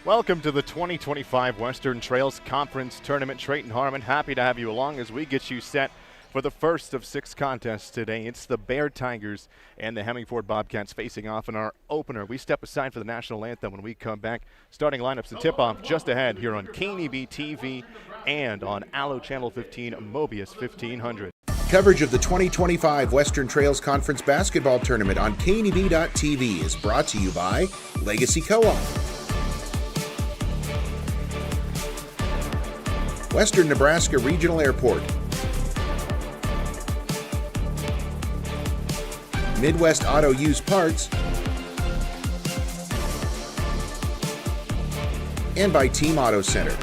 Welcome to the 2025 Western Trails Conference Tournament. Trayton Harmon, happy to have you along as we get you set for the first of 6 contests today. It's the Bayard Tigers and the Hemingford Bobcats facing off in our opener. We step aside for the national anthem when we come back. Starting lineups and tip-off just ahead here on KNEB TV and on Allo Channel 15, Mobius 1500. Coverage of the 2025 Western Trails Conference Basketball Tournament on KNEB.TV is brought to you by Legacy Co-op, Western Nebraska Regional Airport, Midwest Auto Used Parts, and by Team Auto Center.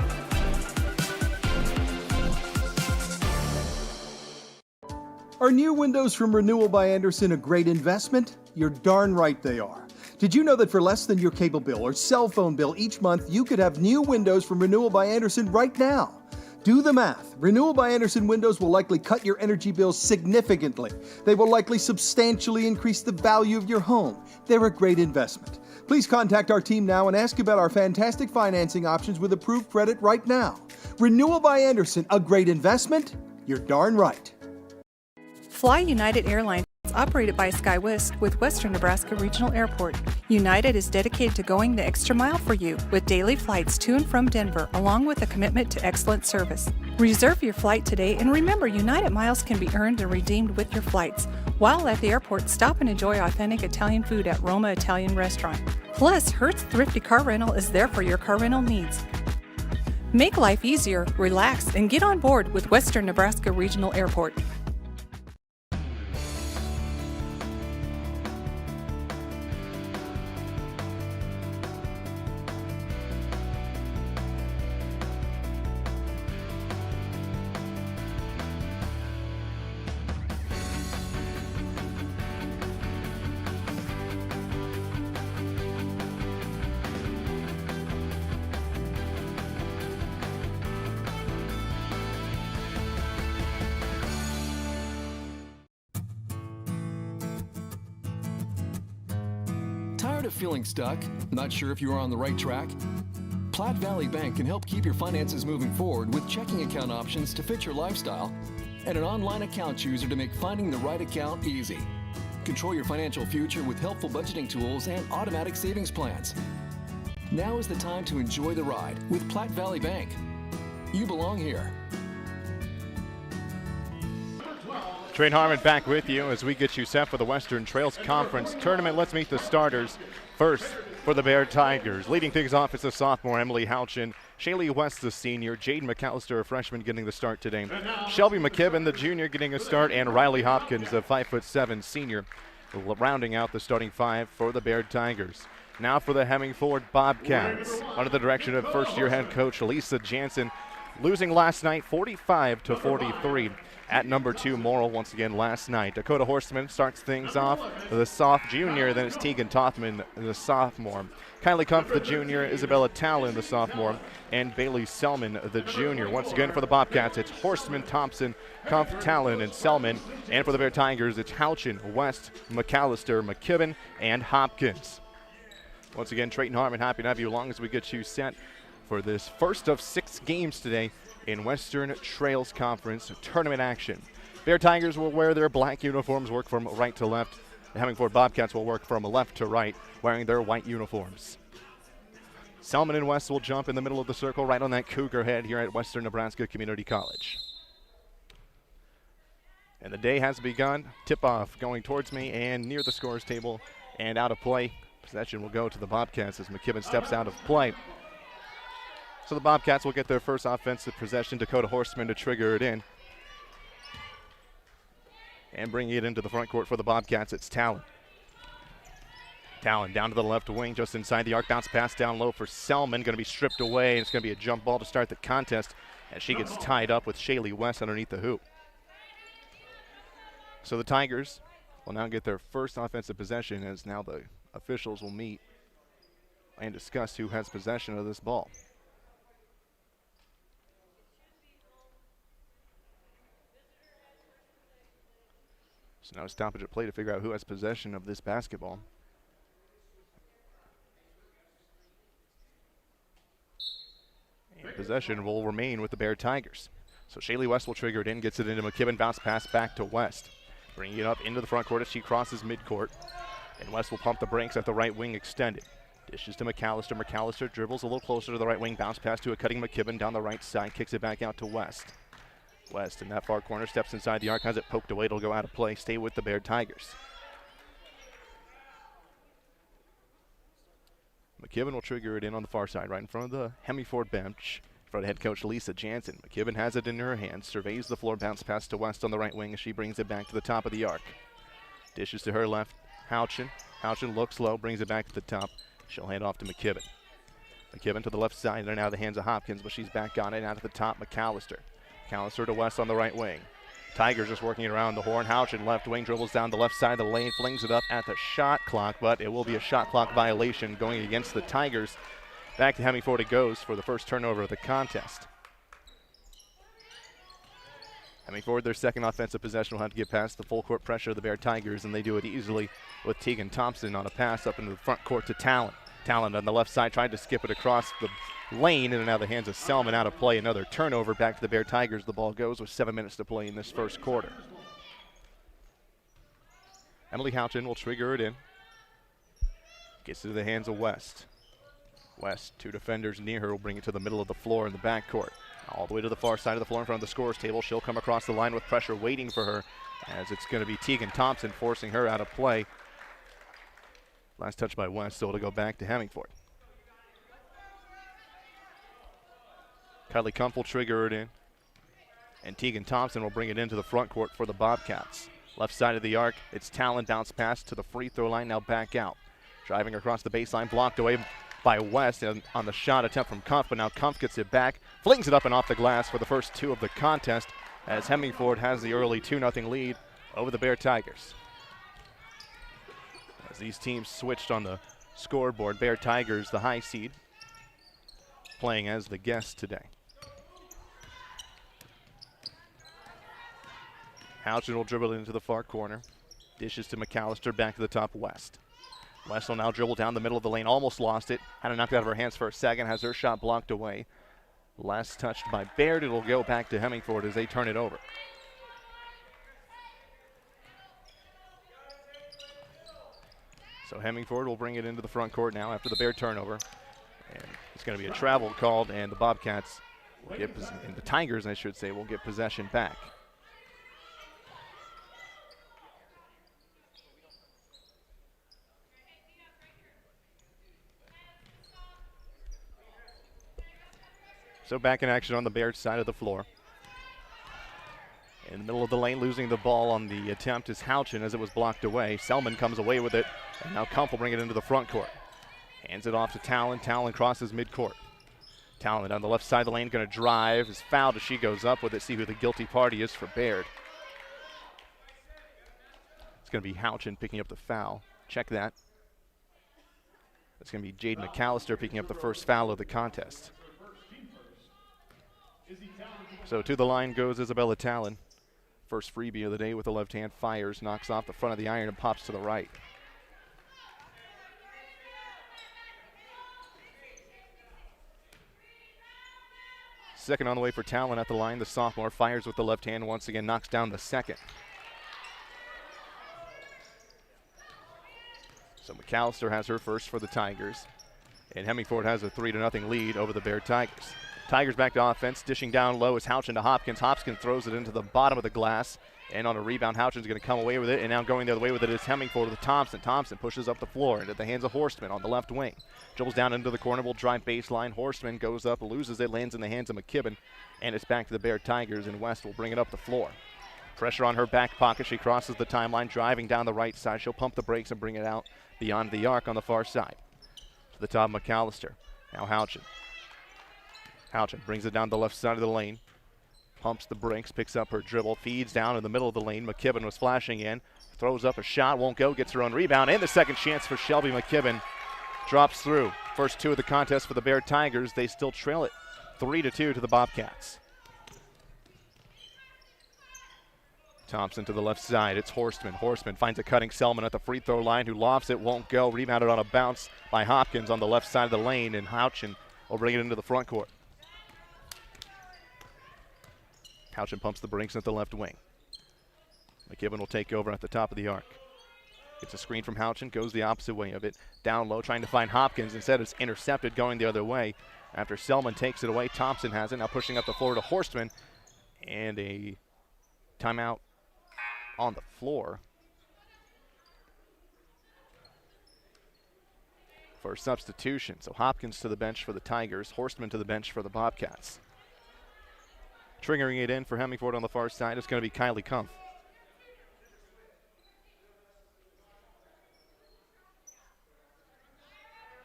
Are new windows from Renewal by Andersen a great investment? You're darn right they are. Did you know that for less than your cable bill or cell phone bill each month, you could have new windows from Renewal by Andersen right now? Do the math. Renewal by Andersen windows will likely cut your energy bills significantly. They will likely substantially increase the value of your home. They're a great investment. Please contact our team now and ask about our fantastic financing options with approved credit right now. Renewal by Andersen, a great investment? You're darn right. Fly United Airlines is operated by SkyWest with Western Nebraska Regional Airport. United is dedicated to going the extra mile for you with daily flights to and from Denver, along with a commitment to excellent service. Reserve your flight today, and remember, United miles can be earned and redeemed with your flights. While at the airport, stop and enjoy authentic Italian food at Roma Italian Restaurant. Plus, Hertz Thrifty Car Rental is there for your car rental needs. Make life easier, relax, and get on board with Western Nebraska Regional Airport. Tired of feeling stuck? Not sure if you are on the right track? Platte Valley Bank can help keep your finances moving forward with checking account options to fit your lifestyle and an online account chooser to make finding the right account easy. Control your financial future with helpful budgeting tools and automatic savings plans. Now is the time to enjoy the ride with Platte Valley Bank. You belong here. Trayton Harmon back with you as we get you set for the Western Trails Conference Tournament. Let's meet the starters. First, for the Bayard Tigers, leading things off is the sophomore Emily Houchin, Shaylee West, the senior, Jaden McAllister, a freshman, getting the start today, Shelby McKibben, the junior, getting a start, and Riley Hopkins, the 5'7" senior, rounding out the starting 5 for the Bayard Tigers. Now for the Hemingford Bobcats, under the direction of first-year head coach Lisa Jansen, losing last night 45-43 at number 2 Morrill once again last night. Dakota Horstman starts things off, the soft junior, then it's Tegan Tothman, the sophomore. Kylie Kumpf, the junior, Isabella Talon, the sophomore, and Bailey Selman, the junior. Once again for the Bobcats, it's Horstman, Thompson, Kumpf, Talon, and Selman. And for the Bayard Tigers, it's Houchin, West, McAllister, McKibben, and Hopkins. Once again, Trayton Harmon, happy to have you along as we get you set for this first of 6 games today in Western Trails Conference tournament action. Bayard Tigers will wear their black uniforms, work from right to left. The Hemingford Bobcats will work from left to right, wearing their white uniforms. Selman and West will jump in the middle of the circle, right on that Cougar head here at Western Nebraska Community College. And the day has begun. Tip-off going towards me and near the scorer's table and out of play. Possession will go to the Bobcats as McKibben steps out of play. So the Bobcats will get their first offensive possession. Dakota Horstman to trigger it in. And bringing it into the front court for the Bobcats, it's Talon. Talon down to the left wing, just inside the arc. Bounce pass down low for Selman. Going to be stripped away, and it's going to be a jump ball to start the contest as she gets tied up with Shaylee West underneath the hoop. So the Tigers will now get their first offensive possession as now the officials will meet and discuss who has possession of this ball. So now a stoppage at play to figure out who has possession of this basketball. Possession will remain with the Bayard Tigers. So Shaylee West will trigger it in, gets it into McKibben, bounce pass back to West. Bringing it up into the front court as she crosses midcourt. And West will pump the brakes at the right wing extended. Dishes to McAllister. McAllister dribbles a little closer to the right wing, bounce pass to a cutting McKibben down the right side, kicks it back out to West. West in that far corner, steps inside the arc, has it poked away, it'll go out of play, stay with the Bayard Tigers. McKibben will trigger it in on the far side, right in front of the Hemingford bench, in front of head coach Lisa Jansen. McKibben has it in her hands, surveys the floor, bounce pass to West on the right wing as she brings it back to the top of the arc. Dishes to her left, Houchin. Houchin looks low, brings it back to the top. She'll hand off to McKibben. McKibben to the left side, and now the hands of Hopkins, but she's back on it, out to the top, McAllister. McAllister to West on the right wing. Tigers just working it around the horn. Houchin left wing, dribbles down the left side of the lane, flings it up at the shot clock, but it will be a shot clock violation going against the Tigers. Back to Hemingford it goes for the first turnover of the contest. Hemingford, their second offensive possession, will have to get past the full court pressure of the Bayard Tigers, and they do it easily with Tegan Thompson on a pass up into the front court to Talon. Talon on the left side tried to skip it across the lane, and now the hands of Selman out of play. Another turnover back to the Bayard Tigers. The ball goes with 7 minutes to play in this first quarter. Emily Houchin will trigger it in. Gets it to the hands of West. West, two defenders near her, will bring it to the middle of the floor in the backcourt. All the way to the far side of the floor in front of the scorer's table. She'll come across the line with pressure waiting for her, as it's going to be Tegan Thompson forcing her out of play. Last touch by West, so it'll go back to Hemingford. Kylie Kumpf will trigger it in, and Tegan Thompson will bring it into the front court for the Bobcats. Left side of the arc, it's Talon, bounce pass to the free throw line, now back out. Driving across the baseline, blocked away by West and on the shot attempt from Kumpf, but now Kumpf gets it back, flings it up and off the glass for the first two of the contest, as Hemingford has the early 2-0 lead over the Bayard Tigers. As these teams switched on the scoreboard, Bayard Tigers, the high seed, playing as the guest today. Houchin will dribble it into the far corner. Dishes to McAllister, back to the top, West. West will now dribble down the middle of the lane, almost lost it. Had it knocked out of her hands for a second, has her shot blocked away. Last touched by Bayard, it'll go back to Hemingford as they turn it over. So Hemingford will bring it into the front court now after the Bayard turnover. And it's going to be a travel called, and the Bobcats, will get and the Tigers, I should say, will get possession back. So back in action on the Bayard side of the floor. In the middle of the lane, losing the ball on the attempt is Houchin as it was blocked away. Selman comes away with it, and now Kumpf will bring it into the front court. Hands it off to Talon. Talon crosses midcourt. Talon on the left side of the lane, going to drive, is fouled as she goes up with it. See who the guilty party is for Bayard. It's going to be Houchin picking up the foul. Check that. It's going to be Jade McAllister picking up the first foul of the contest. So to the line goes Isabella Talon. First freebie of the day with the left hand, fires, knocks off the front of the iron and pops to the right. Second on the way for Talon at the line. The sophomore fires with the left hand, once again knocks down the second. So McAllister has her first for the Tigers. And Hemingford has a 3-0 lead over the Bayard Tigers. Tigers back to offense, dishing down low is Houchin to Hopkins. Hopkins throws it into the bottom of the glass, and on a rebound, Houchin's going to come away with it, and now going the other way with it is Hemingford with Thompson. Thompson pushes up the floor into the hands of Horstman on the left wing. Dribbles down into the corner, will drive baseline. Horstman goes up, loses it, lands in the hands of McKibben, and it's back to the Bayard Tigers, and West will bring it up the floor. Pressure on her back pocket. She crosses the timeline, driving down the right side. She'll pump the brakes and bring it out beyond the arc on the far side. To the top, McAllister. Now Houchin. Houchin brings it down the left side of the lane. Pumps the brakes, picks up her dribble, feeds down in the middle of the lane. McKibben was flashing in. Throws up a shot, won't go, gets her own rebound. And the second chance for Shelby McKibben. Drops through. First two of the contest for the Bayard Tigers. They still trail it 3-2 to the Bobcats. Thompson to the left side. It's Horstman. Horstman finds a cutting Selman at the free throw line, who lofts it, won't go. Rebounded on a bounce by Hopkins on the left side of the lane, and Houchin will bring it into the front court. Houchin pumps the brakes at the left wing. McKibben will take over at the top of the arc. Gets a screen from Houchin, goes the opposite way of it. Down low, trying to find Hopkins. Instead, it's intercepted, going the other way. After Selman takes it away, Thompson has it. Now pushing up the floor to Horstman. And a timeout on the floor for substitution. So Hopkins to the bench for the Tigers, Horstman to the bench for the Bobcats. Triggering it in for Hemingford on the far side is going to be Kylie Kumpf.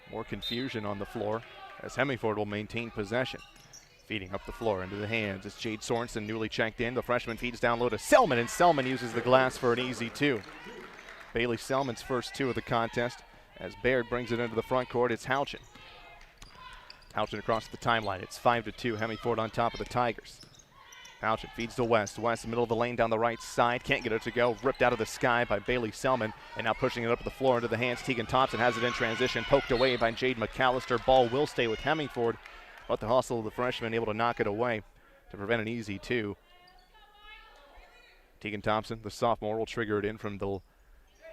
More confusion on the floor as Hemingford will maintain possession. Feeding up the floor into the hands. It's Jade Sorensen newly checked in. The freshman feeds down low to Selman, and Selman uses the glass for an easy two. Bailey Selman's first two of the contest as Bayard brings it into the front court. It's Houchin. Houchin across the timeline. It's 5-2. Hemingford on top of the Tigers. Houchin feeds to West. West, middle of the lane down the right side. Can't get it to go. Ripped out of the sky by Bailey Selman. And now pushing it up the floor into the hands. Tegan Thompson has it in transition. Poked away by Jade McAllister. Ball will stay with Hemingford. But the hustle of the freshman able to knock it away to prevent an easy two. Tegan Thompson, the sophomore, will trigger it in from the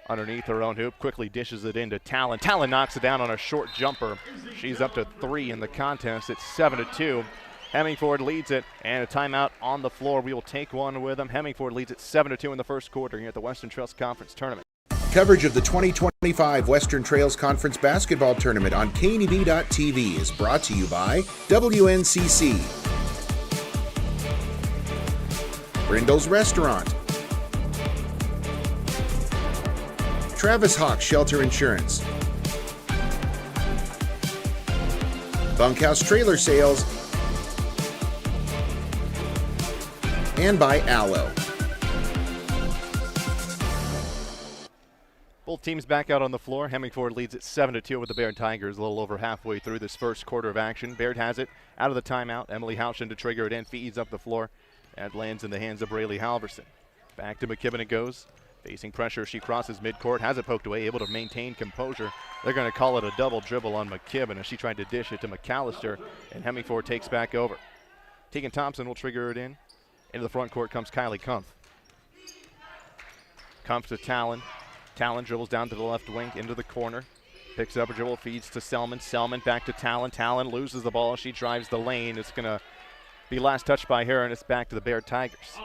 underneath her own hoop. Quickly dishes it into Talon. Talon knocks it down on a short jumper. She's up to 3 in the contest. It's 7-2. Hemingford leads it, and a timeout on the floor. We will take one with them. Hemingford leads it 7-2 in the first quarter here at the Western Trails Conference Tournament. Coverage of the 2025 Western Trails Conference Basketball Tournament on KNEB.TV is brought to you by WNCC, Brindle's Restaurant, Travis Hawk Shelter Insurance, Bunkhouse Trailer Sales, and by Allo. Both teams back out on the floor. Hemingford leads it 7-2 with the Bayard Tigers a little over halfway through this first quarter of action. Bayard has it out of the timeout. Emily Houchin to trigger it in, feeds up the floor. That lands in the hands of Braylee Halverson. Back to McKibben it goes. Facing pressure, she crosses midcourt, has it poked away, able to maintain composure. They're going to call it a double dribble on McKibben as she tried to dish it to McAllister, and Hemingford takes back over. Tegan Thompson will trigger it in. Into the front court comes Kylie Kumpf. Kumpf to Talon. Talon dribbles down to the left wing into the corner. Picks up a dribble, feeds to Selman. Selman back to Talon. Talon loses the ball. She drives the lane. It's going to be last touched by her, and it's back to the Bayard Tigers.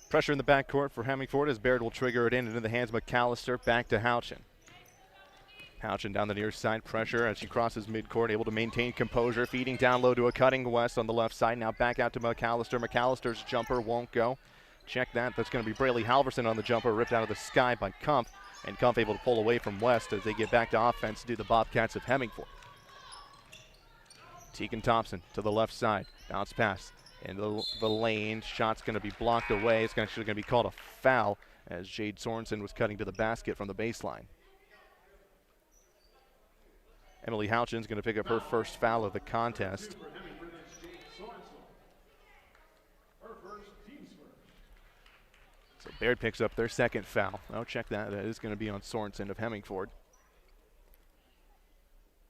Pressure in the backcourt for Hemingford as Bayard will trigger it in into the hands of McAllister. Back to Houchin. Houchin down the near side, pressure as she crosses midcourt, able to maintain composure, feeding down low to a cutting West on the left side. Now back out to McAllister. McAllister's jumper won't go. Check that. That's going to be Braylee Halverson on the jumper, ripped out of the sky by Kumpf. And Kumpf able to pull away from West as they get back to offense to do the Bobcats of Hemingford. Tegan Thompson to the left side. Bounce pass into the lane. Shot's going to be blocked away. It's actually going to be called a foul as Jade Sorensen was cutting to the basket from the baseline. Emily Houchin's going to pick up her first foul of the contest. So Bayard picks up their second foul. Oh, check that. That is going to be on Sorensen of Hemingford.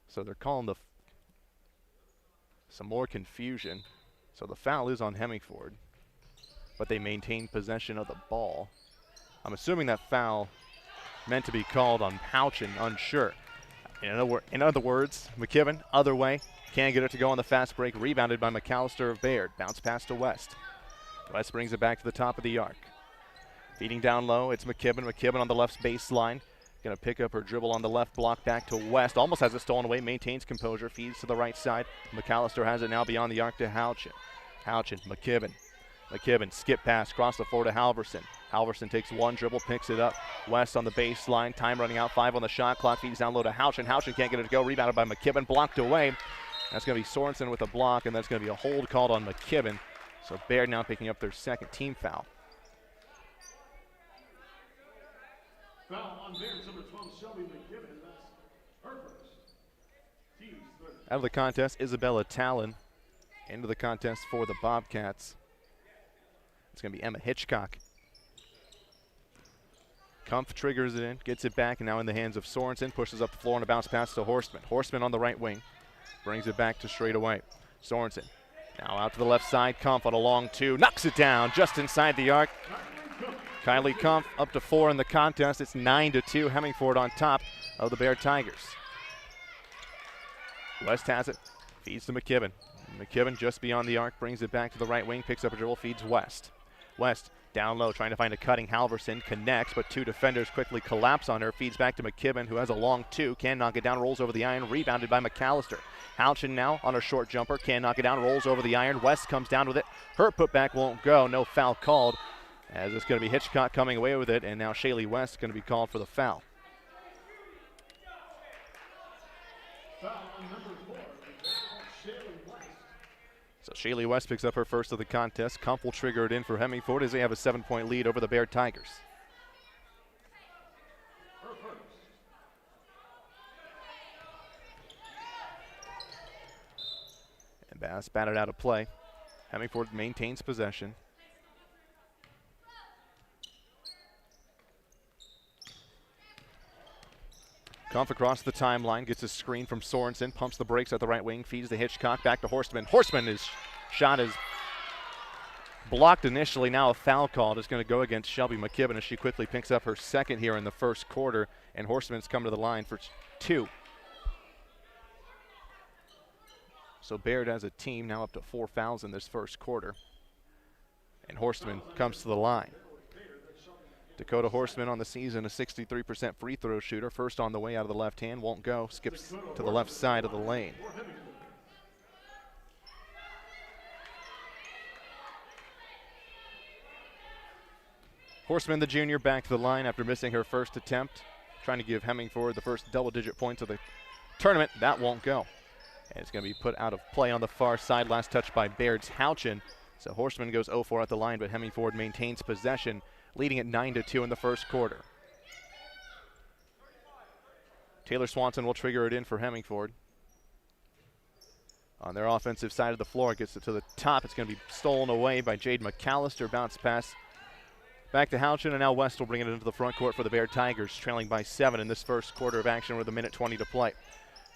So they're calling some more confusion. So the foul is on Hemingford, but they maintain possession of the ball. I'm assuming that foul meant to be called on Houchin, unsure. In other words, McKibben, other way, can't get it to go on the fast break, rebounded by McAllister of Bayard. Bounce pass to West. West brings it back to the top of the arc. Feeding down low, it's McKibben. McKibben on the left baseline. Going to pick up her dribble on the left block back to West. Almost has it stolen away, maintains composure, feeds to the right side. McAllister has it now beyond the arc to Houchin. Houchin, McKibben. McKibben, skip pass, cross the floor to Halverson. Halverson takes one dribble, picks it up. West on the baseline, time running out, 5 on the shot clock, feeds down low to Houchin. Houchin can't get it to go, rebounded by McKibben, blocked away. That's going to be Sorensen with a block, and that's going to be a hold called on McKibben. So Bayard now picking up their second team foul. Foul on Bayard, number 12, Shelby McKibben. That's her first. Team's third. Out of the contest, Isabella Talon. Into the contest for the Bobcats. It's going to be Emma Hitchcock. Kumpf triggers it in, gets it back, and now in the hands of Sorensen. Pushes up the floor and a bounce pass to Horstman. Horstman on the right wing. brings it back to straightaway. Sorensen now out to the left side. Kumpf on a long 2, knocks it down just inside the arc. Kylie Kumpf up to 4 in the contest. It's 9-2. Hemingford on top of the Bayard Tigers. West has it, feeds to McKibben. McKibben just beyond the arc, brings it back to the right wing, picks up a dribble, feeds West. West down low, trying to find a cutting Halverson, connects, but 2 defenders quickly collapse on her. Feeds back to McKibben, who has a long 2, can knock it down, rolls over the iron, rebounded by McAllister. Houchin now on a short jumper, can knock it down, rolls over the iron. West comes down with it. Her putback won't go, no foul called, as it's going to be Hitchcock coming away with it, and now Shaylee West going to be called for the foul. So Shaylee West picks up her first of the contest. Kumpf will trigger it in for Hemingford as they have a 7-point lead over the Bayard Tigers. And Bass batted out of play. Hemingford maintains possession. Kumpf across the timeline, gets a screen from Sorensen, pumps the brakes at the right wing, feeds to Hitchcock, back to Horstman. Horstman's shot is blocked initially, now a foul call. It's going to go against Shelby McKibben as she quickly picks up her second here in the first quarter, and Horstman's come to the line for 2. So Bayard as a team now up to 4 fouls in this first quarter, and Horstman comes to the line. Dakota Horstman on the season, a 63% free throw shooter. First on the way out of the left hand, won't go, skips to the left side of the lane. Horstman, the junior, back to the line after missing her first attempt, trying to give Hemingford the first double-digit points of the tournament. That won't go. And it's going to be put out of play on the far side. Last touch by Baird's Houchin. So Horstman goes 0-4 at the line, but Hemingford maintains possession, leading at 9-2 in the first quarter. Taylor Swanson will trigger it in for Hemingford. On their offensive side of the floor, gets it to the top. It's going to be stolen away by Jade McAllister. Bounce pass back to Houchin, and now West will bring it into the front court for the Bayard Tigers, trailing by 7 in this first quarter of action with 1:20 to play.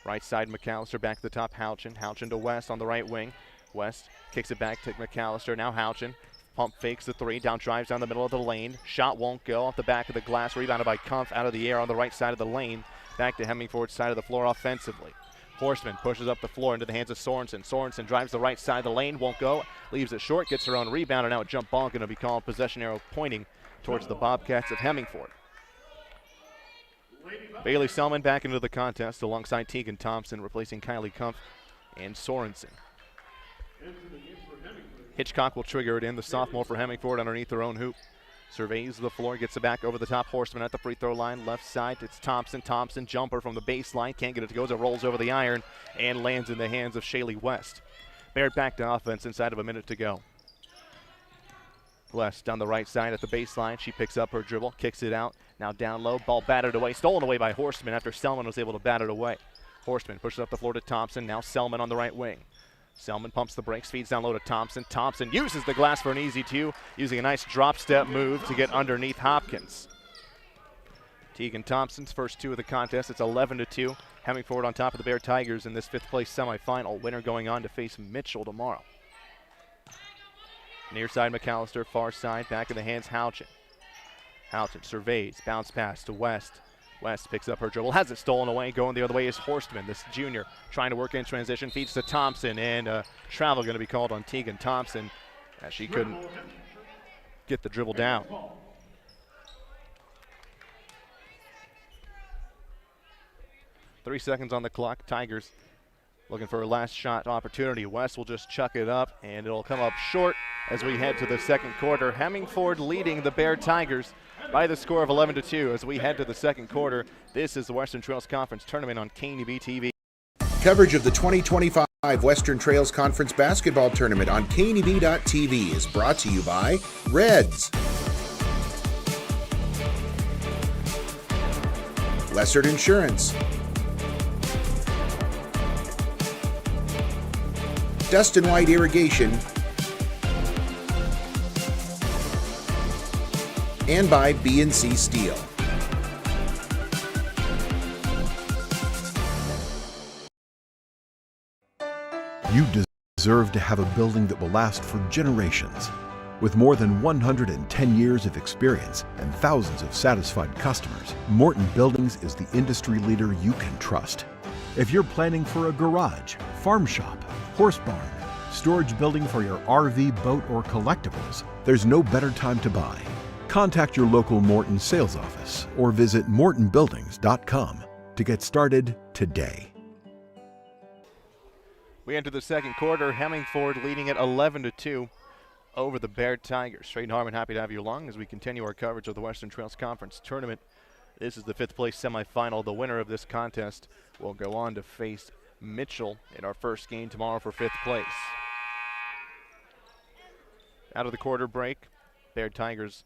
Right side, McAllister back to the top, Houchin. Houchin to West on the right wing. West kicks it back to McAllister. Now Houchin. Pump fakes the 3, down drives down the middle of the lane. Shot won't go, off the back of the glass, rebounded by Kumpf out of the air on the right side of the lane. Back to Hemingford's side of the floor offensively. Horstman pushes up the floor into the hands of Sorensen. Sorensen drives the right side of the lane, won't go, leaves it short, gets her own rebound, and now a jump ball going to be called. Possession arrow pointing towards the Bobcats of Hemingford. Bailey Selman back into the contest alongside Tegan Thompson, replacing Kylie Kumpf and Sorensen. Hitchcock will trigger it in, the sophomore for Hemingford underneath her own hoop. Surveys the floor, gets it back over the top. Horstman at the free throw line, left side. It's Thompson. Thompson, jumper from the baseline. Can't get it to go as it rolls over the iron and lands in the hands of Shaylee West. Bayard back to offense inside of a minute to go. West on the right side at the baseline. She picks up her dribble, kicks it out. Now down low, ball batted away, stolen away by Horstman after Selman was able to bat it away. Horstman pushes up the floor to Thompson. Now Selman on the right wing. Selman pumps the brakes, feeds down low to Thompson. Thompson uses the glass for an easy 2, using a nice drop step move to get underneath Hopkins. Tegan Thompson's first 2 of the contest. It's 11-2. Hemingford on top of the Bayard Tigers in this 5th place semifinal. Winner going on to face Mitchell tomorrow. Near side McAllister, far side, back in the hands Houchin. Houchin surveys, bounce pass to West. West picks up her dribble, has it stolen away. Going the other way is Horstman, this junior, trying to work in transition, feeds to Thompson, and travel going to be called on Tegan Thompson as she couldn't get the dribble down. Three seconds on the clock. Tigers looking for a last shot opportunity. West will just chuck it up, and it'll come up short as we head to the second quarter. Hemingford leading the Bayard Tigers by the score of 11-2 as we head to the second quarter. This is the Western Trails Conference Tournament on KNEB TV. Coverage of the 2025 Western Trails Conference Basketball Tournament on KNEB.TV is brought to you by Reds, Lessard Insurance, Dustin White Irrigation, and by B&C Steel. You deserve to have a building that will last for generations. With more than 110 years of experience and thousands of satisfied customers, Morton Buildings is the industry leader you can trust. If you're planning for a garage, farm shop, horse barn, storage building for your RV, boat, or collectibles, there's no better time to buy. Contact your local Morton sales office or visit mortonbuildings.com to get started today. We enter the second quarter. Hemingford leading at 11-2 over the Bayard Tigers. Trey Harmon, happy to have you along as we continue our coverage of the Western Trails Conference Tournament. This is the 5th place semifinal. The winner of this contest will go on to face Mitchell in our first game tomorrow for 5th place. Out of the quarter break, Bayard Tigers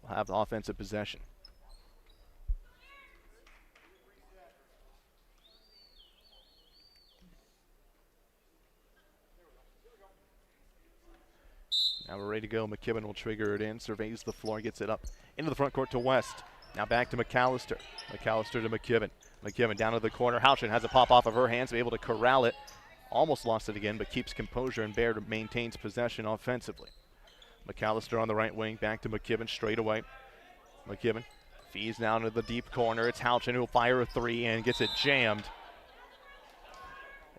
will have the offensive possession. Now we're ready to go. McKibben will trigger it in, surveys the floor, gets it up into the front court to West. Now back to McAllister. McAllister to McKibben. McKibben down to the corner. Houchin has a pop off of her hands, be able to corral it. Almost lost it again, but keeps composure, and Bayard maintains possession offensively. McAllister on the right wing, back to McKibben straight away. McKibben feeds down to the deep corner. It's Houchin who will fire a three and gets it jammed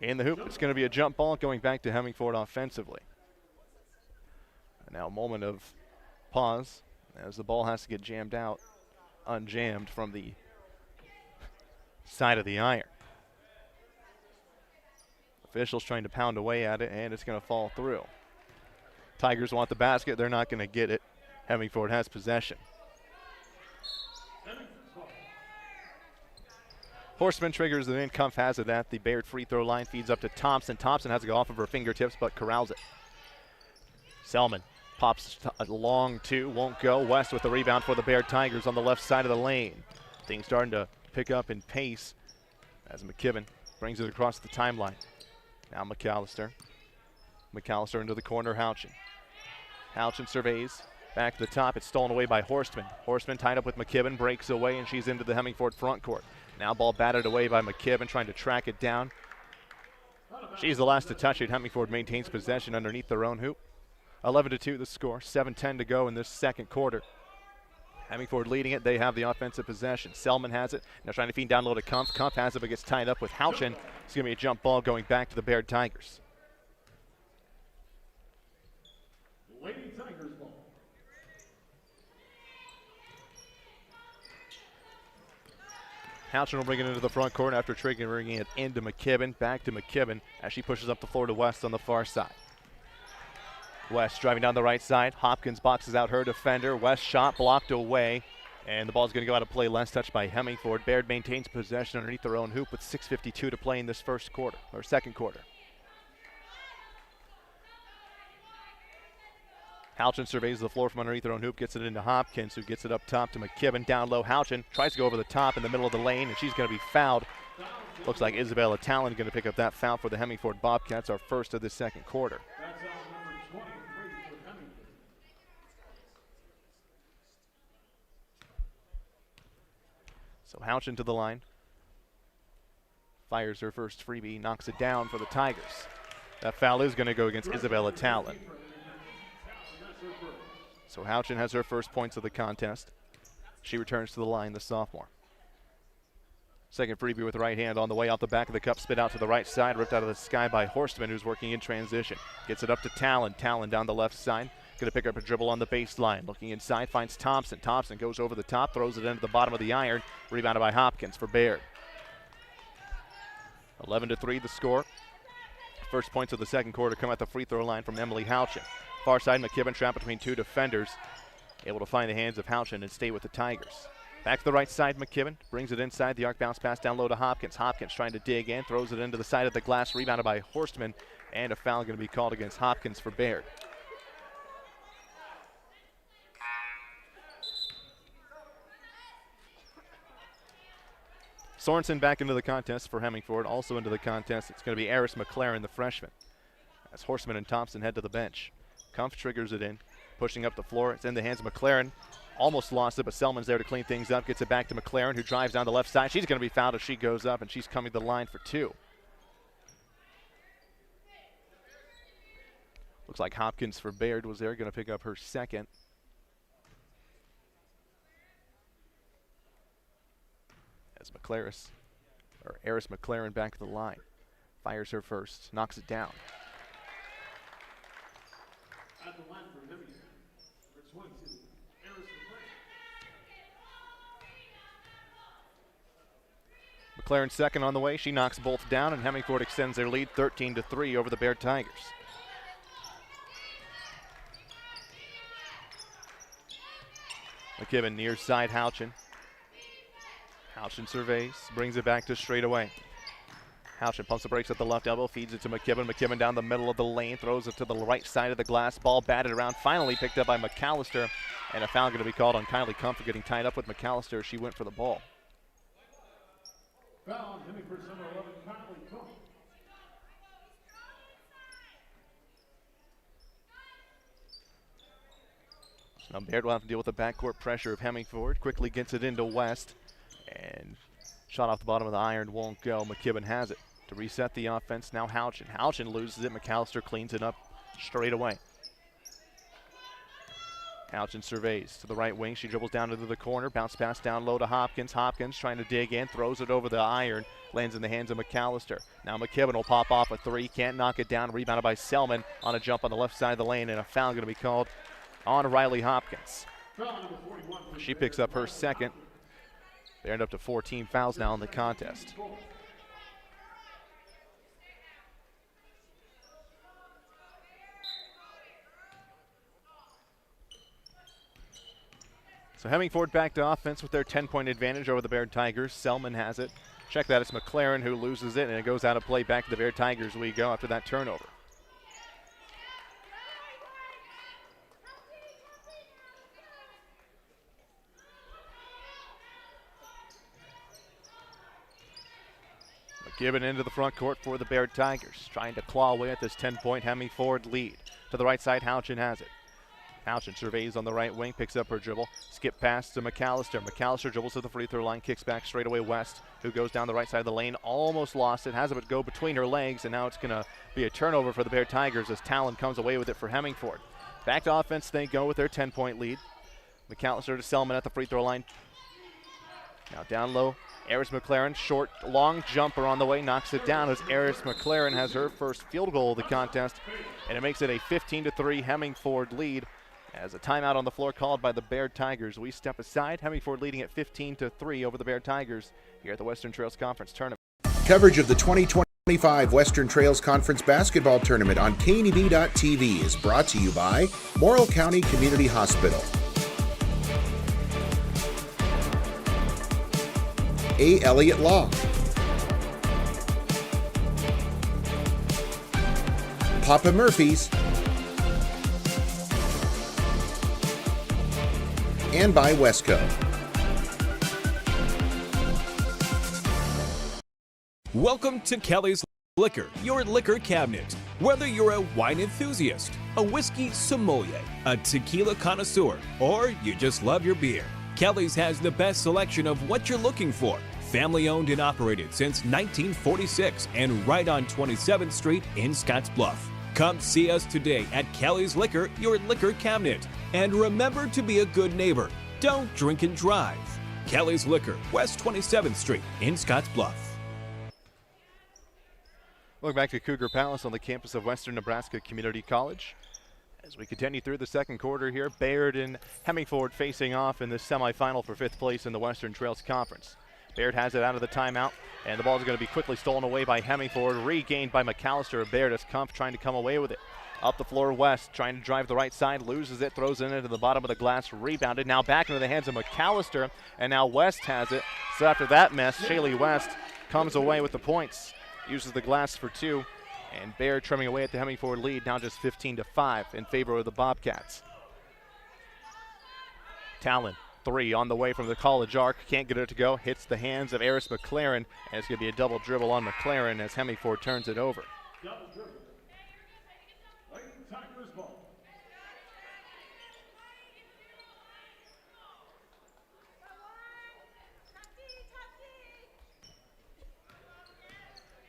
in the hoop. It's going to be a jump ball going back to Hemingford offensively. Now a moment of pause as the ball has to get jammed out, unjammed from the side of the iron. Officials trying to pound away at it, and it's going to fall through. Tigers want the basket. They're not going to get it. Hemingford has possession. Horseman triggers it in. Kumpf has it at the Bayard free throw line. Feeds up to Thompson. Thompson has to go off of her fingertips, but corrals it. Selman pops a long two, won't go. West with the rebound for the Bayard Tigers on the left side of the lane. Things starting to pick up in pace as McKibben brings it across the timeline. Now McAllister. McAllister into the corner, Houchin. Houchin surveys, back to the top. It's stolen away by Horstman. Horstman tied up with McKibben, breaks away, and she's into the Hemingford front court. Now ball batted away by McKibben, trying to track it down. She's the last to touch it. Hemingford maintains possession underneath their own hoop. 11-2 the score, 7:10 to go in this second quarter. Hemingford leading it. They have the offensive possession. Selman has it. Now trying to feed down low to Kumpf. Kumpf has it, but gets tied up with Houchin. It's going to be a jump ball going back to the Bayard Tigers. Lady Tigers ball. Houchin will bring it into the front court after triggering it into McKibben. Back to McKibben as she pushes up the floor to West on the far side. West driving down the right side. Hopkins boxes out her defender. West shot blocked away, and the ball's going to go out of play. Last touch by Hemingford. Bayard maintains possession underneath their own hoop with 6:52 to play in this first quarter, or second quarter. Houchin surveys the floor from underneath their own hoop, gets it into Hopkins, who gets it up top to McKibben. Down low, Houchin tries to go over the top in the middle of the lane, and she's going to be fouled. Looks like Isabella Talon going to pick up that foul for the Hemingford Bobcats, our first of the second quarter. That's out number 23 for Hemingford. So Houchin to the line. Fires her first freebie, knocks it down for the Tigers. That foul is going to go against Isabella Talon. So Houchin has her first points of the contest. She returns to the line, the sophomore. Second freebie with the right hand on the way off the back of the cup, spit out to the right side, ripped out of the sky by Horstman, who's working in transition. Gets it up to Talon. Talon down the left side. Going to pick up a dribble on the baseline. Looking inside, finds Thompson. Thompson goes over the top, throws it into the bottom of the iron. Rebounded by Hopkins for Bayard. 11-3 the score. First points of the second quarter come at the free throw line from Emily Houchin. Far side, McKibben trapped between two defenders. Able to find the hands of Houchin and stay with the Tigers. Back to the right side, McKibben brings it inside. The arc bounce pass down low to Hopkins. Hopkins trying to dig in, throws it into the side of the glass, rebounded by Horstman, and a foul going to be called against Hopkins for Bayard. Sorensen back into the contest for Hemingford. Also into the contest, it's going to be Eris McLaren, the freshman, as Horstman and Thompson head to the bench. Kumpf triggers it in, pushing up the floor. It's in the hands of McLaren. Almost lost it, but Selman's there to clean things up. Gets it back to McLaren, who drives down the left side. She's going to be fouled as she goes up, and she's coming to the line for two. Looks like Hopkins for Bayard was there, going to pick up her second. As Eris McLaren back to the line. Fires her first, knocks it down. At the line for Hemingford, number 22, Eris McLaren second on the way. She knocks both down, and Hemingford extends their lead 13-3 over the Bayard Tigers. McKibben near side Houchin. Houchin surveys, brings it back to straightaway. Houchin pumps the brakes at the left elbow, feeds it to McKibben. McKibben down the middle of the lane, throws it to the right side of the glass. Ball batted around, finally picked up by McAllister. And a foul going to be called on Kylie Comfort, getting tied up with McAllister. She went for the ball. Foul on Hemingford's number 11, Kylie Cook. Now Bayard will have to deal with the backcourt pressure of Hemingford. Quickly gets it into West. And shot off the bottom of the iron won't go. McKibben has it to reset the offense. Now Houchin. Houchin loses it. McAllister cleans it up straight away. Houchin surveys to the right wing. She dribbles down into the corner. Bounce pass down low to Hopkins. Hopkins trying to dig in. Throws it over the iron. Lands in the hands of McAllister. Now McKibben will pop off a three. Can't knock it down. Rebounded by Selman on a jump on the left side of the lane. And a foul going to be called on Riley Hopkins. She picks up her second. They end up to 14 fouls now in the contest. So Hemingford back to offense with their 10-point advantage over the Bayard Tigers. Selman has it. Check that, it's McLaren who loses it, and it goes out of play. Back to the Bayard Tigers we go after that turnover. McKibben into the front court for the Bayard Tigers, trying to claw away at this 10-point Hemingford lead. To the right side, Houchin has it. Houchin surveys on the right wing, picks up her dribble, skip pass to McAllister. McAllister dribbles to the free throw line, kicks back straight away West, who goes down the right side of the lane, almost lost it, has it go between her legs, and now it's going to be a turnover for the Bayard Tigers as Talon comes away with it for Hemingford. Back to offense, they go with their 10-point lead. McAllister to Selman at the free throw line. Now down low, Eris McLaren, short, long jumper on the way, knocks it down as Eris McLaren has her first field goal of the contest, and it makes it a 15-3 Hemingford lead. As a timeout on the floor called by the Bayard Tigers, we step aside. Hemingford leading at 15-3 over the Bayard Tigers here at the Western Trails Conference Tournament. Coverage of the 2025 Western Trails Conference Basketball Tournament on KNEB.TV is brought to you by Morrill County Community Hospital, A. Elliott Law, Papa Murphy's, and by Westco. Welcome to Kelly's Liquor, your liquor cabinet. Whether you're a wine enthusiast, a whiskey sommelier, a tequila connoisseur, or you just love your beer, Kelly's has the best selection of what you're looking for. Family owned and operated since 1946 and right on 27th Street in Scottsbluff. Come see us today at Kelly's Liquor, your liquor cabinet. And remember to be a good neighbor. Don't drink and drive. Kelly's Liquor, West 27th Street in Scottsbluff. Welcome back to Cougar Palace on the campus of Western Nebraska Community College. As we continue through the second quarter here, Bayard and Hemingford facing off in the semifinal for 5th place in the Western Trails Conference. Bayard has it out of the timeout, and the ball is going to be quickly stolen away by Hemingford, regained by McAllister. Bayard has trying to come away with it. Up the floor, West trying to drive the right side, loses it, throws it into the bottom of the glass, rebounded. Now back into the hands of McAllister, and now West has it. So after that mess, Shaylee West comes away with the points, uses the glass for two, and Bayard trimming away at the Hemingford lead, now just 15-5 in favor of the Bobcats. Talon, three on the way from the college arc, can't get it to go, hits the hands of Eris McLaren, and it's going to be a double dribble on McLaren as Hemingford turns it over. Double dribble. Lady Tigers ball.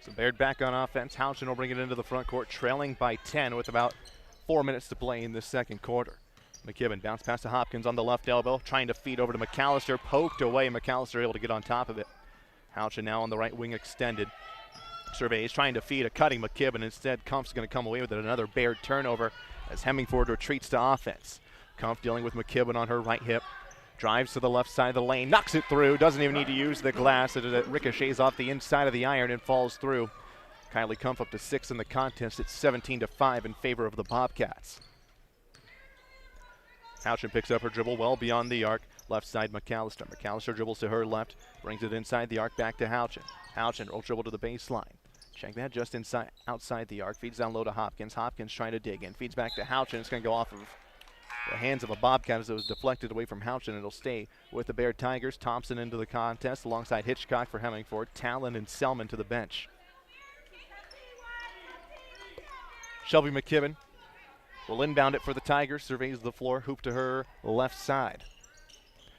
So Bayard back on offense. Houchin will bring it into the front court, trailing by 10 with about 4 minutes to play in this second quarter. McKibben bounce pass to Hopkins on the left elbow, trying to feed over to McAllister, poked away. McAllister able to get on top of it. Houchin now on the right wing extended. Surveys trying to feed a cutting McKibben. Instead, Kumpf's going to come away with it. Another Bayard turnover as Hemingford retreats to offense. Kumpf dealing with McKibben on her right hip. Drives to the left side of the lane, knocks it through, doesn't even need to use the glass. It ricochets off the inside of the iron and falls through. Kylie Kumpf up to 6 in the contest. It's 17-5 in favor of the Bobcats. Houchin picks up her dribble well beyond the arc. Left side McAllister. McAllister dribbles to her left, brings it inside the arc back to Houchin. Houchin will dribble to the baseline. Check that just outside the arc. Feeds down low to Hopkins. Hopkins trying to dig in. Feeds back to Houchin. It's going to go off of the hands of a Bobcat as it was deflected away from Houchin. It'll stay with the Bayard Tigers. Thompson into the contest alongside Hitchcock for Hemingford. Talon and Selman to the bench. Shelby McKibben will inbound it for the Tigers. Surveys the floor. Hoop to her left side.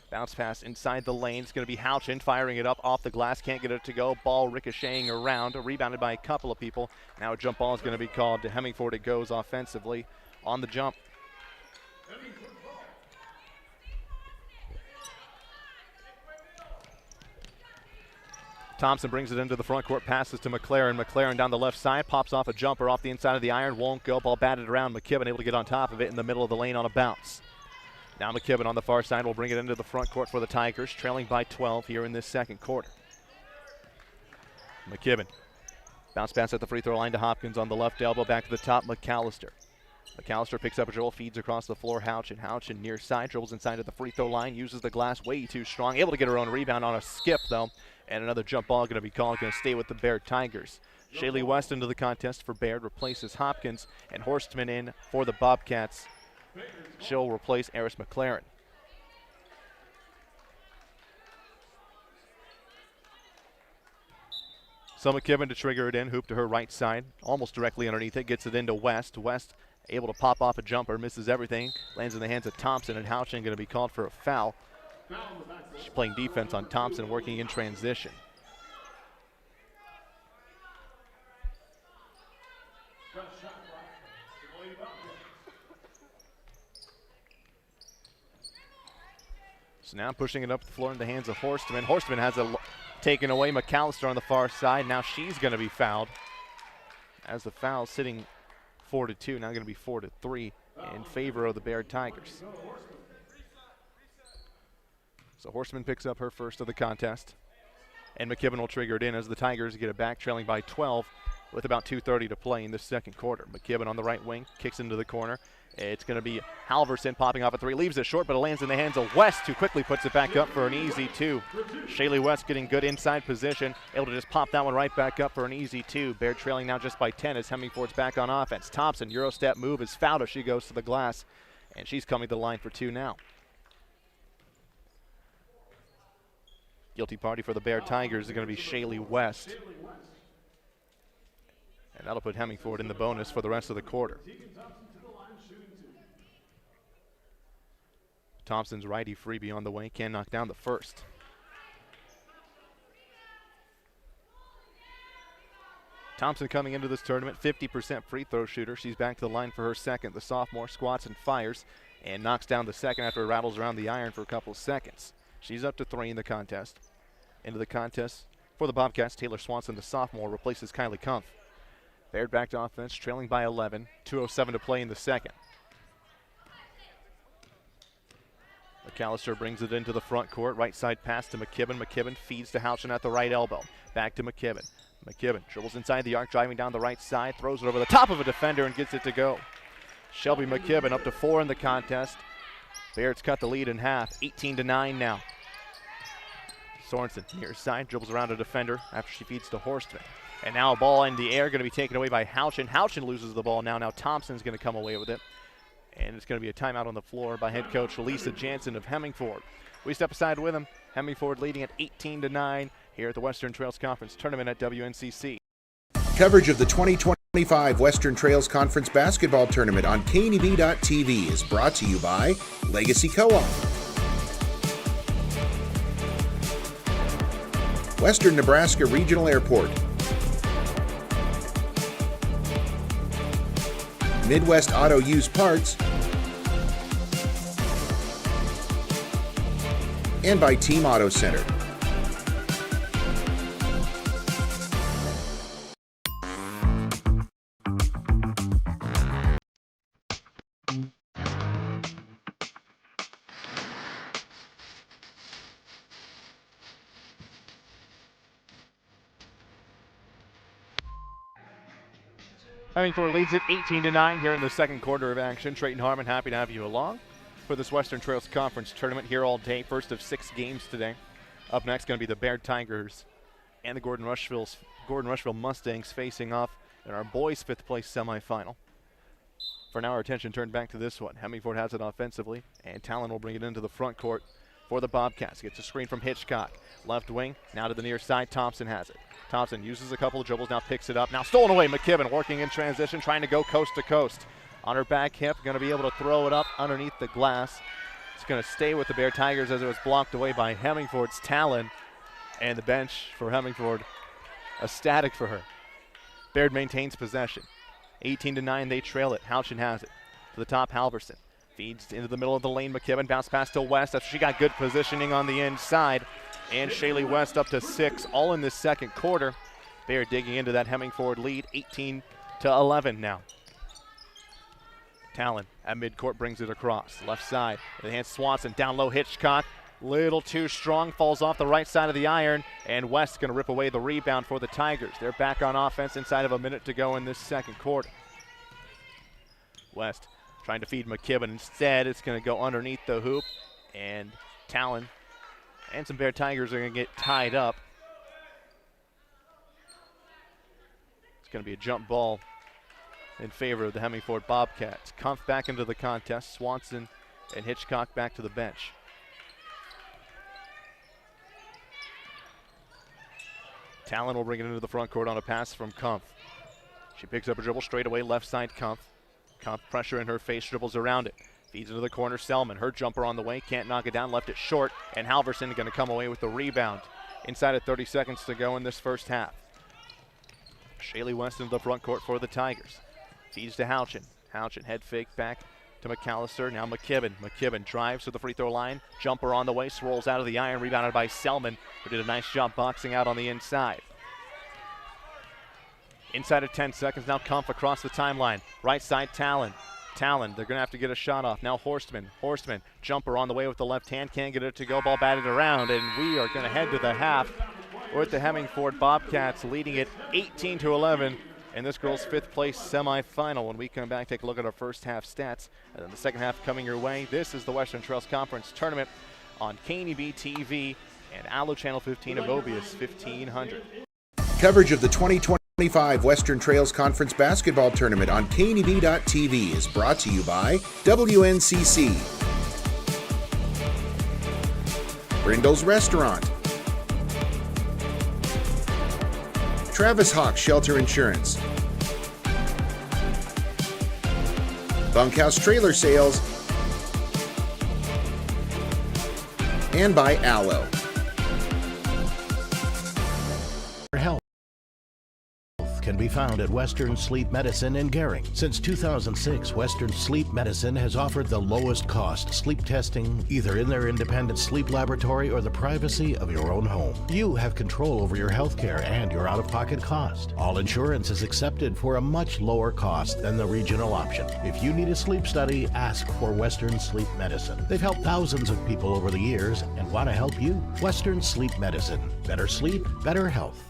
Bounce pass inside the lane. It's going to be Houchin firing it up off the glass. Can't get it to go. Ball ricocheting around. Rebounded by a couple of people. Now a jump ball is going to be called to Hemingford. It goes offensively on the jump. Thompson brings it into the front court, passes to McLaren. McLaren down the left side, pops off a jumper off the inside of the iron, won't go. Ball batted around. McKibben able to get on top of it in the middle of the lane on a bounce. Now McKibben on the far side will bring it into the front court for the Tigers, trailing by 12 here in this second quarter. McKibben, bounce pass at the free throw line to Hopkins on the left elbow, back to the top, McAllister. McAllister picks up a dribble, feeds across the floor. Houchin near side, dribbles inside of the free throw line, uses the glass way too strong. Able to get her own rebound on a skip, though. And another jump ball going to be called, going to stay with the Bayard Tigers. Shaylee West into the contest for Bayard, replaces Hopkins, and Horstman in for the Bobcats. She'll replace Eris McLaren. So McKibben to trigger it in, hoop to her right side, almost directly underneath it, gets it into West. West able to pop off a jumper, misses everything, lands in the hands of Thompson, and Houchin going to be called for a foul. She's playing defense on Thompson, working in transition. So now pushing it up the floor in the hands of Horstman. Horstman has it taken away. McAllister on the far side. Now she's going to be fouled. As the foul sitting 4-2, now going to be 4-3 in favor of the Bayard Tigers. So Horstman picks up her first of the contest. And McKibben will trigger it in as the Tigers get it back, trailing by 12 with about 2:30 to play in the second quarter. McKibben on the right wing, kicks into the corner. It's going to be Halverson popping off a three, leaves it short, but it lands in the hands of West, who quickly puts it back up for an easy two. Shaylee West getting good inside position, able to just pop that one right back up for an easy two. Bayard trailing now just by 10 as Hemingford's back on offense. Thompson, Eurostep move is fouled as she goes to the glass, and she's coming to the line for two now. Guilty party for the Bayard Tigers is going to be Shaylee West. And that'll put Hemingford in the bonus for the rest of the quarter. Thompson's righty freebie on the way, can knock down the first. Thompson coming into this tournament, 50% free throw shooter. She's back to the line for her second. The sophomore squats and fires and knocks down the second after it rattles around the iron for a couple of seconds. She's up to 3 in the contest. Into the contest for the Bobcats, Taylor Swanson, the sophomore, replaces Kylie Kumpf. Bayard back to offense, trailing by 11. 2:07 to play in the second. McAllister brings it into the front court. Right side pass to McKibben. McKibben feeds to Houchin at the right elbow. Back to McKibben. McKibben dribbles inside the arc, driving down the right side, throws it over the top of a defender and gets it to go. Shelby McKibben up to 4 in the contest. Bayard's cut the lead in half, 18-9 now. Sorensen near side, dribbles around a defender after she feeds to Horstman. And now a ball in the air, going to be taken away by Houchin. Houchin loses the ball now. Now Thompson's going to come away with it. And it's going to be a timeout on the floor by head coach Lisa Jansen of Hemingford. We step aside with him. Hemingford leading at 18-9 here at the Western Trails Conference Tournament at WNCC. Coverage of the 2025 Western Trails Conference Basketball Tournament on KNEB.TV is brought to you by Legacy Co-op, Western Nebraska Regional Airport, Midwest Auto Used Parts, and by Team Auto Center. Hemingford leads it 18-9 here in the second quarter of action. Trayton Harmon, happy to have you along for this Western Trails Conference tournament here all day. First of 6 games today. Up next going to be the Bayard Tigers and the Gordon Rushville Mustangs facing off in our boys' 5th place semifinal. For now, our attention turned back to this one. Hemingford has it offensively, and Talon will bring it into the front court for the Bobcats. Gets a screen from Hitchcock. Left wing, now to the near side. Thompson has it. Thompson uses a couple of dribbles, now picks it up. Now stolen away. McKibben working in transition, trying to go coast to coast. On her back hip, going to be able to throw it up underneath the glass. It's going to stay with the Bayard Tigers as it was blocked away by Hemingford's Talon. And the bench for Hemingford, ecstatic for her. Bayard maintains possession. 18-9, they trail it. Houchin has it. To the top, Halverson. Feeds into the middle of the lane. McKibben bounce pass to West. After she got good positioning on the inside. And Shaylee West up to 6, all in this second quarter. They are digging into that Hemingford lead, 18-11 now. Talon at midcourt brings it across. Left side, the hand Swanson, down low Hitchcock. Little too strong, falls off the right side of the iron, and West going to rip away the rebound for the Tigers. They're back on offense inside of a minute to go in this second quarter. West trying to feed McKibben. Instead, it's going to go underneath the hoop, and Talon and some Bayard Tigers are going to get tied up. It's going to be a jump ball in favor of the Hemingford Bobcats. Kumpf back into the contest. Swanson and Hitchcock back to the bench. Talon will bring it into the front court on a pass from Kumpf. She picks up a dribble straight away, left side Kumpf. Kumpf pressure in her face, dribbles around it. Feeds into the corner, Selman. Her jumper on the way, can't knock it down, left it short, and Halverson going to come away with the rebound. Inside of 30 seconds to go in this first half. Shaylee West into the front court for the Tigers. Feeds to Houchin. Houchin head fake back to McAllister. Now McKibben. McKibben drives to the free throw line. Jumper on the way, swirls out of the iron, rebounded by Selman, who did a nice job boxing out on the inside. Inside of 10 seconds, now Kumpf across the timeline. Right side, Talon. Talon, they're going to have to get a shot off. Now Horstman. Horstman, jumper on the way with the left hand, can't get it to go, ball batted around, and we are going to head to the half with the Hemingford Bobcats leading it 18-11 in this girls' 5th place semifinal. When we come back, take a look at our first half stats, and then the second half coming your way. This is the Western Trails Conference Tournament on KNEB TV and Allo Channel 15 of Mobius 1500. Coverage of the 2025 Western Trails Conference Basketball Tournament on KNEB.TV is brought to you by WNCC, Brindle's Restaurant, Travis Hawk Shelter Insurance, Bunkhouse Trailer Sales, and by Allo. Health can be found at Western Sleep Medicine in Gering. Since 2006, Western Sleep Medicine has offered the lowest cost sleep testing, either in their independent sleep laboratory or the privacy of your own home. You have control over your health care and your out-of-pocket cost. All insurance is accepted for a much lower cost than the regional option. If you need a sleep study, ask for Western Sleep Medicine. They've helped thousands of people over the years and want to help you. Western Sleep Medicine. Better sleep, better health.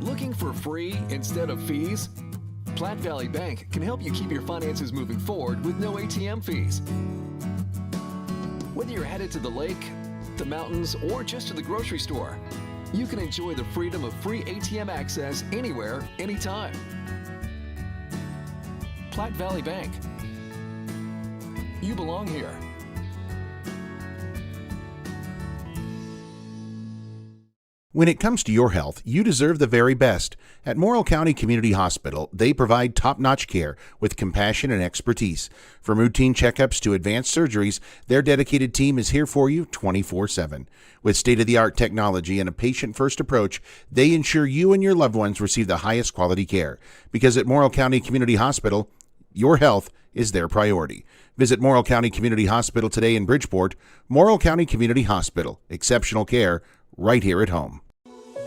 Looking for free instead of fees? Platte Valley Bank can help you keep your finances moving forward with no ATM fees. Whether you're headed to the lake, the mountains, or just to the grocery store, you can enjoy the freedom of free ATM access anywhere, anytime. Platte Valley Bank. You belong here. When it comes to your health, you deserve the very best. At Morrill County Community Hospital, they provide top-notch care with compassion and expertise. From routine checkups to advanced surgeries, their dedicated team is here for you 24/7. With state-of-the-art technology and a patient-first approach, they ensure you and your loved ones receive the highest quality care. Because at Morrill County Community Hospital, your health is their priority. Visit Morrill County Community Hospital today in Bridgeport. Morrill County Community Hospital. Exceptional care right here at home.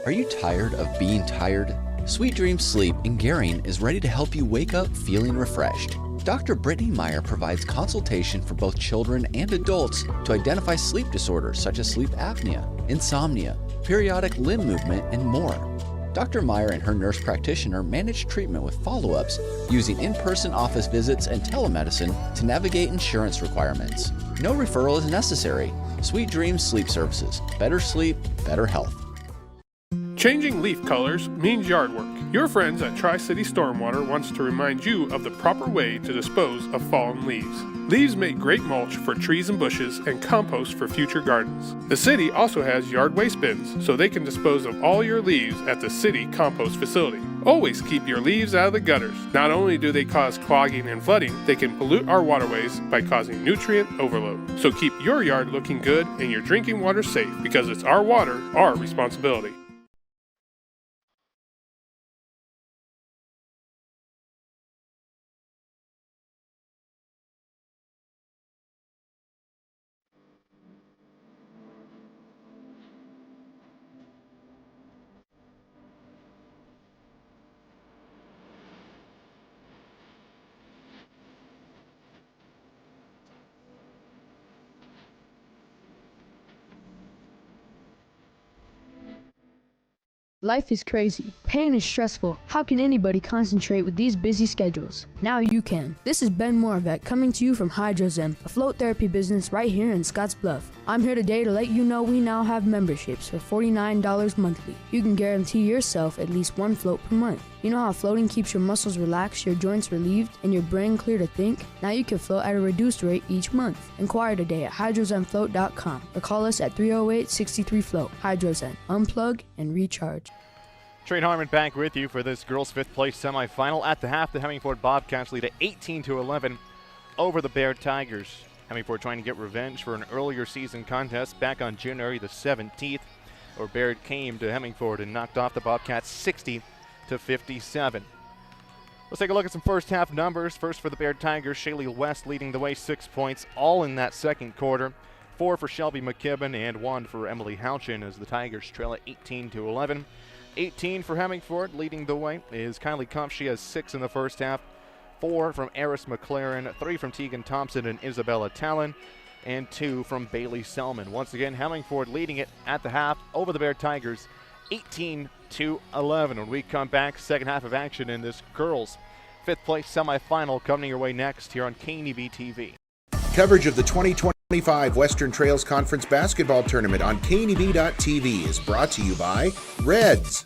Are you tired of being tired? Sweet Dream Sleep in Gering is ready to help you wake up feeling refreshed. Dr. Brittany Meyer provides consultation for both children and adults to identify sleep disorders such as sleep apnea, insomnia, periodic limb movement, and more. Dr. Meyer and her nurse practitioner manage treatment with follow-ups using in-person office visits and telemedicine to navigate insurance requirements. No referral is necessary. Sweet Dreams Sleep Services. Better sleep, better health. Changing leaf colors means yard work. Your friends at Tri-City Stormwater wants to remind you of the proper way to dispose of fallen leaves. Leaves make great mulch for trees and bushes and compost for future gardens. The city also has yard waste bins, so they can dispose of all your leaves at the city compost facility. Always keep your leaves out of the gutters. Not only do they cause clogging and flooding, they can pollute our waterways by causing nutrient overload. So keep your yard looking good and your drinking water safe, because it's our water, our responsibility. Life is crazy. Pain is stressful. How can anybody concentrate with these busy schedules? Now you can. This is Ben Moravec coming to you from Hydrozen, a float therapy business right here in Scottsbluff. I'm here today to let you know we now have memberships for $49 monthly. You can guarantee yourself at least one float per month. You know how floating keeps your muscles relaxed, your joints relieved, and your brain clear to think? Now you can float at a reduced rate each month. Inquire today at hydrozenfloat.com or call us at 308-63-FLOAT. Hydrozen. Unplug and recharge. Trade Harmon back with you for this girls' fifth place semifinal. At the half, the Hemingford Bobcats lead at 18-11 over the Bayard Tigers. Hemingford trying to get revenge for an earlier season contest back on January the 17th, where Bayard came to Hemingford and knocked off the Bobcats 60-57. Let's take a look at some first half numbers. First for the Bayard Tigers, Shaylee West leading the way, 6 points, all in that second quarter. 4 for Shelby McKibben and 1 for Emily Houchin as the Tigers trail at 18-11. 18 for Hemingford, leading the way is Kylie Kumpf. She has 6 in the first half. 4 from Eris McLaren, 3 from Tegan Thompson and Isabella Talon, and 2 from Bailey Selman. Once again, Hemingford leading it at the half over the Bayard Tigers, 18-11. When we come back, second half of action in this girls' fifth place semifinal coming your way next here on KNEB TV. Coverage of the 2025 Western Trails Conference Basketball Tournament on KNEB.TV is brought to you by Reds,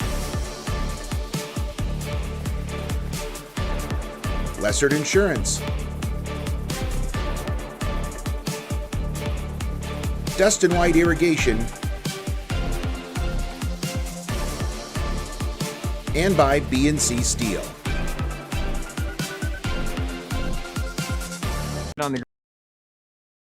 Lessard Insurance, Dustin White Irrigation, and by B&C Steel. On the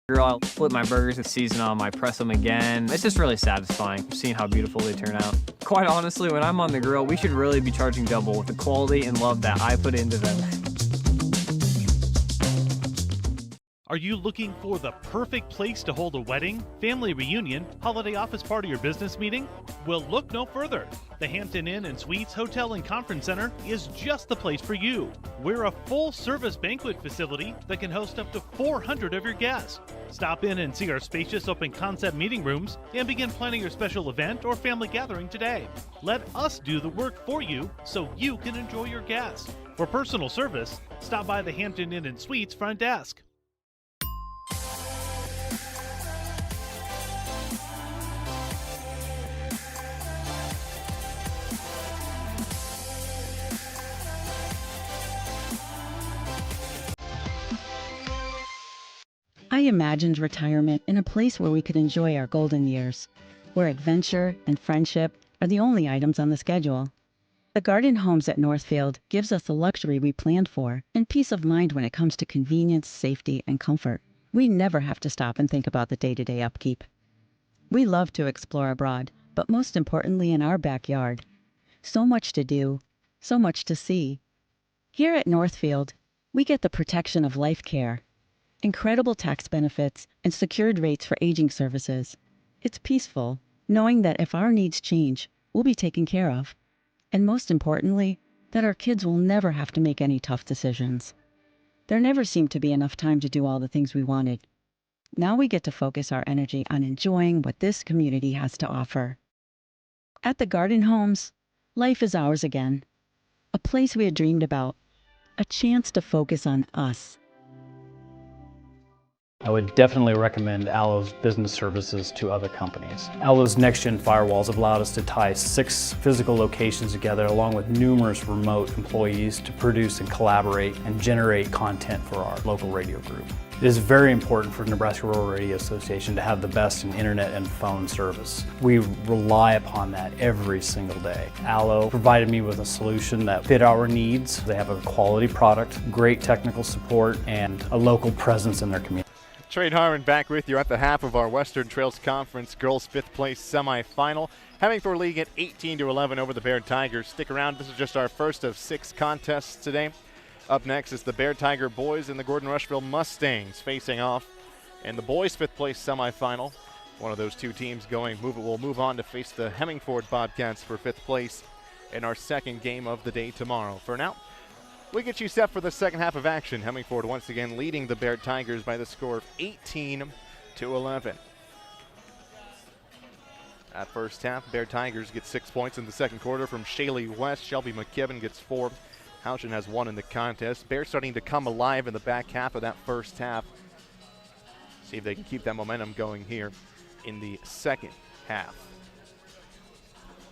grill, I'll flip my burgers and season them, I press them again. It's just really satisfying seeing how beautiful they turn out. Quite honestly, when I'm on the grill, we should really be charging double with the quality and love that I put into them. Are you looking for the perfect place to hold a wedding, family reunion, holiday office party, or business meeting? Well, look no further. The Hampton Inn and Suites Hotel and Conference Center is just the place for you. We're a full-service banquet facility that can host up to 400 of your guests. Stop in and see our spacious open-concept meeting rooms and begin planning your special event or family gathering today. Let us do the work for you so you can enjoy your guests. For personal service, stop by the Hampton Inn and Suites front desk. I imagined retirement in a place where we could enjoy our golden years, where adventure and friendship are the only items on the schedule. The Garden Homes at Northfield gives us the luxury we planned for and peace of mind when it comes to convenience, safety, and comfort. We never have to stop and think about the day-to-day upkeep. We love to explore abroad, but most importantly in our backyard. So much to do, so much to see. Here at Northfield, we get the protection of life care, incredible tax benefits, and secured rates for aging services. It's peaceful, knowing that if our needs change, we'll be taken care of. And most importantly, that our kids will never have to make any tough decisions. There never seemed to be enough time to do all the things we wanted. Now we get to focus our energy on enjoying what this community has to offer. At the Garden Homes, life is ours again. A place we had dreamed about. A chance to focus on us. I would definitely recommend Allo's business services to other companies. Allo's next-gen firewalls have allowed us to tie 6 physical locations together along with numerous remote employees to produce and collaborate and generate content for our local radio group. It is very important for Nebraska Rural Radio Association to have the best in internet and phone service. We rely upon that every single day. Allo provided me with a solution that fit our needs. They have a quality product, great technical support, and a local presence in their community. Trade Harmon back with you at the half of our Western Trails Conference girls 5th place semifinal. Hemingford leading at 18-11 over the Bayard Tigers. Stick around, this is just our first of 6 contests today. Up next is the Bayard Tiger boys and the Gordon Rushville Mustangs facing off in the boys 5th place semifinal. One of those two teams will move on to face the Hemingford Bobcats for 5th place in our second game of the day tomorrow. For now, we get you set for the second half of action. Hemingford once again leading the Bayard Tigers by the score of 18-11. At first half, Bayard Tigers get 6 points in the second quarter from Shaylee West. Shelby McKibben gets 4. Houchin has 1 in the contest. Bears starting to come alive in the back half of that first half. See if they can keep that momentum going here in the second half.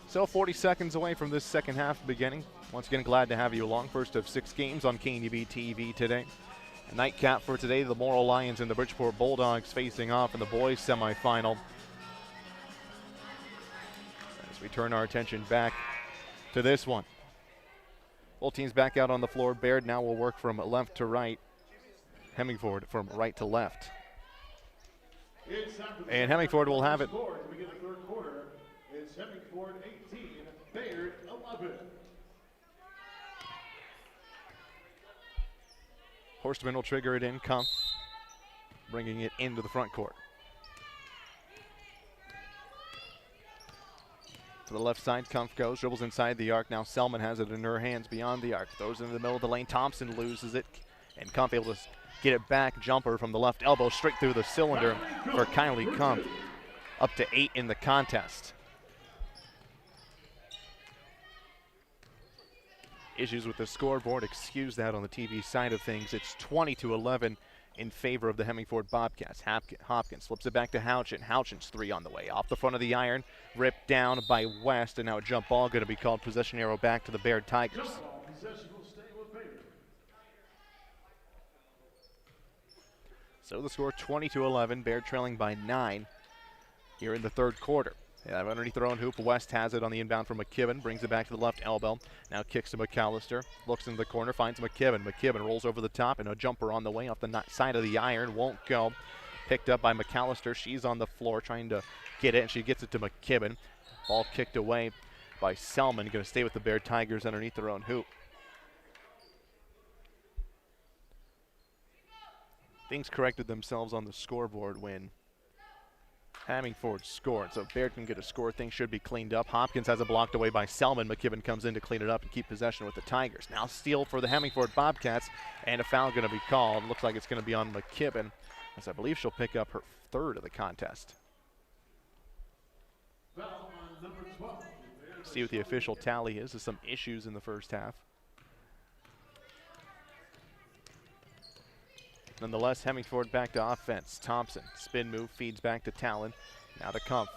So 40 seconds away from this second half beginning. Once again, glad to have you along. First of 6 games on KNUB TV today. A nightcap for today, the Morrill Lions and the Bridgeport Bulldogs facing off in the boys semifinal. As we turn our attention back to this one. Both teams back out on the floor. Bayard now will work from left to right. Hemingford from right to left. And Hemingford will have it. It's Hemingford 18, Bayard 11. Horstman will trigger it in, Kumpf bringing it into the front court. To the left side, Kumpf goes, dribbles inside the arc. Now Selman has it in her hands beyond the arc. Throws it into the middle of the lane. Thompson loses it, and Kumpf able to get it back. Jumper from the left elbow straight through the cylinder for Kylie Kumpf. Up to 8 in the contest. Issues with the scoreboard, excuse that on the TV side of things. It's 20-11 in favor of the Hemingford Bobcats. Hopkins flips it back to Houchin. Houchin's 3 on the way. Off the front of the iron, ripped down by West, and now a jump ball going to be called. Possession arrow back to the Bayard Tigers. So the score 20-11, Bayard trailing by 9 here in the third quarter. Underneath their own hoop, West has it on the inbound from McKibben, brings it back to the left elbow. Now kicks to McAllister, looks into the corner, finds McKibben. McKibben rolls over the top, and a jumper on the way off the side of the iron, won't go. Picked up by McAllister, she's on the floor trying to get it, and she gets it to McKibben. Ball kicked away by Selman, going to stay with the Bayard Tigers underneath their own hoop. Things corrected themselves on the scoreboard when Hemingford scored, so Bayard can get a score. Things should be cleaned up. Hopkins has it blocked away by Selman. McKibben comes in to clean it up and keep possession with the Tigers. Now steal for the Hemingford Bobcats, and a foul going to be called. Looks like it's going to be on McKibben, as I believe she'll pick up her 3rd of the contest. See what the official tally is. There's some issues in the first half. Nonetheless, Hemingford back to offense. Thompson, spin move, feeds back to Talon. Now to Kumpf.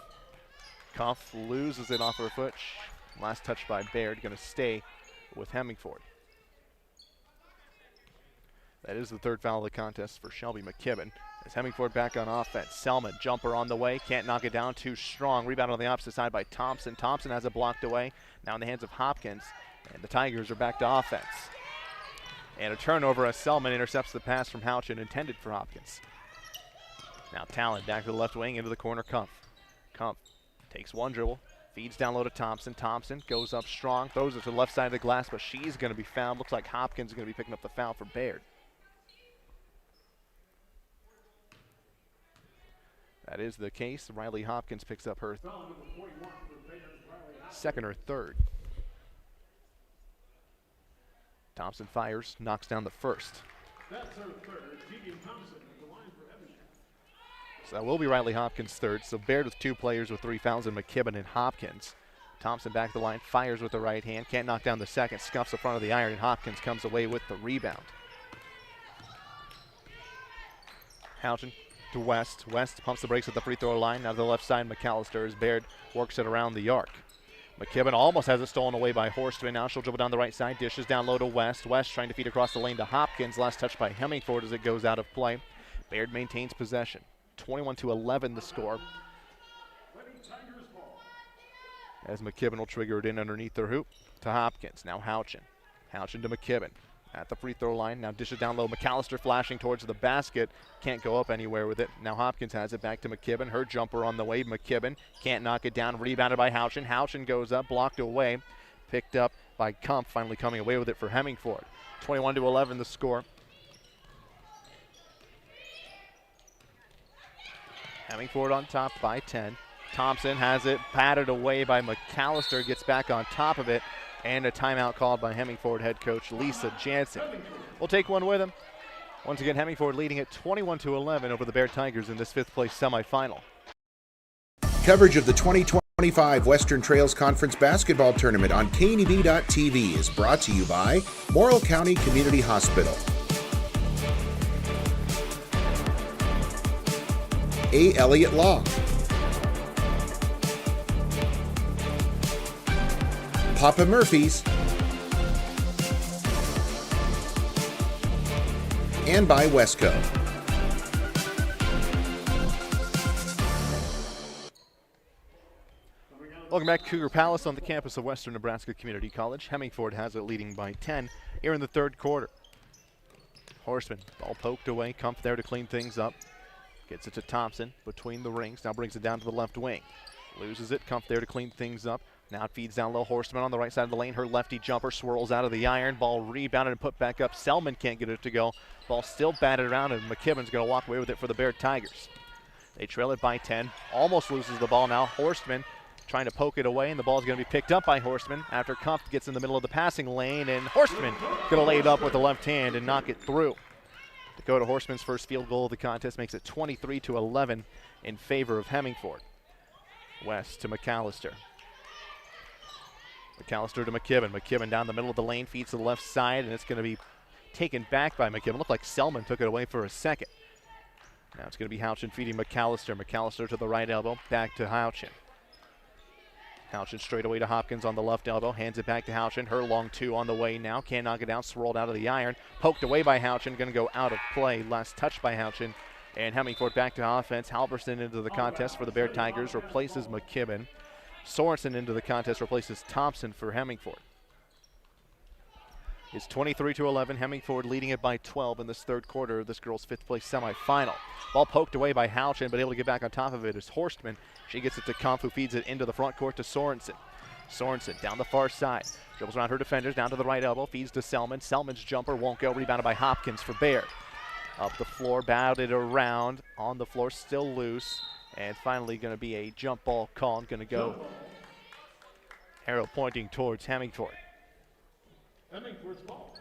Kumpf loses it off her foot. Last touch by Bayard, going to stay with Hemingford. That is the third foul of the contest for Shelby McKibben. As Hemingford back on offense. Selman, jumper on the way, can't knock it down, too strong. Rebound on the opposite side by Thompson. Thompson has it blocked away, now in the hands of Hopkins, and the Tigers are back to offense. And a turnover as Selman intercepts the pass from Houchin intended for Hopkins. Now Talon back to the left wing into the corner, Kumpf. Kumpf takes one dribble, feeds down low to Thompson. Thompson goes up strong, throws it to the left side of the glass, but she's going to be fouled. Looks like Hopkins is going to be picking up the foul for Bayard. That is the case. Riley Hopkins picks up her second or third. Thompson fires, knocks down the first. That's her third. Keegan Thompson at the line for Hemingford. So that will be Riley Hopkins' third. So Bayard with two players with 3 fouls, and McKibben and Hopkins. Thompson back to the line, fires with the right hand, can't knock down the second, scuffs the front of the iron, and Hopkins comes away with the rebound. Houchin to West. West pumps the brakes at the free throw line. Now to the left side, McAllister as Bayard works it around the arc. McKibben almost has it stolen away by Horstman. Now she'll dribble down the right side, dishes down low to West. West trying to feed across the lane to Hopkins. Last touch by Hemingford as it goes out of play. Bayard maintains possession. 21-11 the score. As McKibben will trigger it in underneath their hoop to Hopkins. Now Houchin. Houchin to McKibben. At the free throw line, now dishes down low. McAllister flashing towards the basket. Can't go up anywhere with it. Now Hopkins has it back to McKibben. Her jumper on the way. McKibben can't knock it down. Rebounded by Houchin. Houchin goes up, blocked away. Picked up by Kumpf, finally coming away with it for Hemingford. 21-11 the score. Hemingford on top by 10. Thompson has it patted away by McAllister. Gets back on top of it. And a timeout called by Hemingford head coach Lisa Jansen. We'll take one with him. Once again, Hemingford leading at 21-11 over the Bayard Tigers in this 5th place semifinal. Coverage of the 2025 Western Trails Conference Basketball Tournament on KNEB.TV is brought to you by Morrill County Community Hospital, A. Elliott Law, Papa Murphy's, and by Wesco. Welcome back to Cougar Palace on the campus of Western Nebraska Community College. Hemingford has it leading by 10 here in the 3rd quarter. Horstman, ball poked away, Kumpf there to clean things up. Gets it to Thompson between the rings, now brings it down to the left wing. Loses it, Kumpf there to clean things up. Now it feeds down low. Horstman on the right side of the lane. Her lefty jumper swirls out of the iron. Ball rebounded and put back up. Selman can't get it to go. Ball still batted around, and McKibben's going to walk away with it for the Bayard Tigers. They trail it by 10. Almost loses the ball now. Horstman trying to poke it away, and the ball is going to be picked up by Horstman after Kumpf gets in the middle of the passing lane, and Horstman going to lay it up with the left hand and knock it through. Dakota Horstman's first field goal of the contest makes it 23-11 in favor of Hemingford. West to McAllister. McAllister to McKibben. McKibben down the middle of the lane, feeds to the left side, and it's going to be taken back by McKibben. Looked like Selman took it away for a second. Now it's going to be Houchin feeding McAllister. McAllister to the right elbow, back to Houchin. Houchin straight away to Hopkins on the left elbow, hands it back to Houchin. Her long 2 on the way now, can't knock it down, swirled out of the iron. Poked away by Houchin, going to go out of play. Last touch by Houchin. And Hemingford back to offense. Halverson into the contest for the Bayard Tigers, replaces McKibben. Sorensen into the contest, replaces Thompson for Hemingford. It's 23-11. Hemingford leading it by 12 in this 3rd quarter of this girls' 5th place semifinal. Ball poked away by Houchin, but able to get back on top of it is Horstman. She gets it to Kumpf, who feeds it into the front court to Sorensen. Sorensen down the far side. Dribbles around her defenders, down to the right elbow, feeds to Selman. Selman's jumper won't go, rebounded by Hopkins for Bayard. Up the floor, batted around, on the floor, still loose. And finally going to be a jump ball call, going to go arrow pointing towards Hemingford. Hemingford's ball.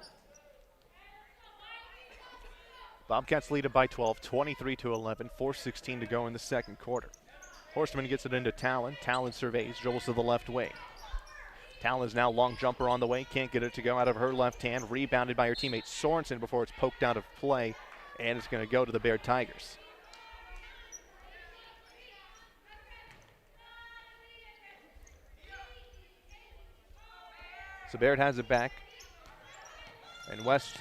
Bobcats lead it by 12, 23-11, 4:16 to go in the 2nd quarter. Horstman gets it into Talon. Talon surveys, dribbles to the left wing. Talon's now long jumper on the way, can't get it to go out of her left hand. Rebounded by her teammate Sorensen before it's poked out of play, and it's going to go to the Bayard Tigers. So Bayard has it back. And West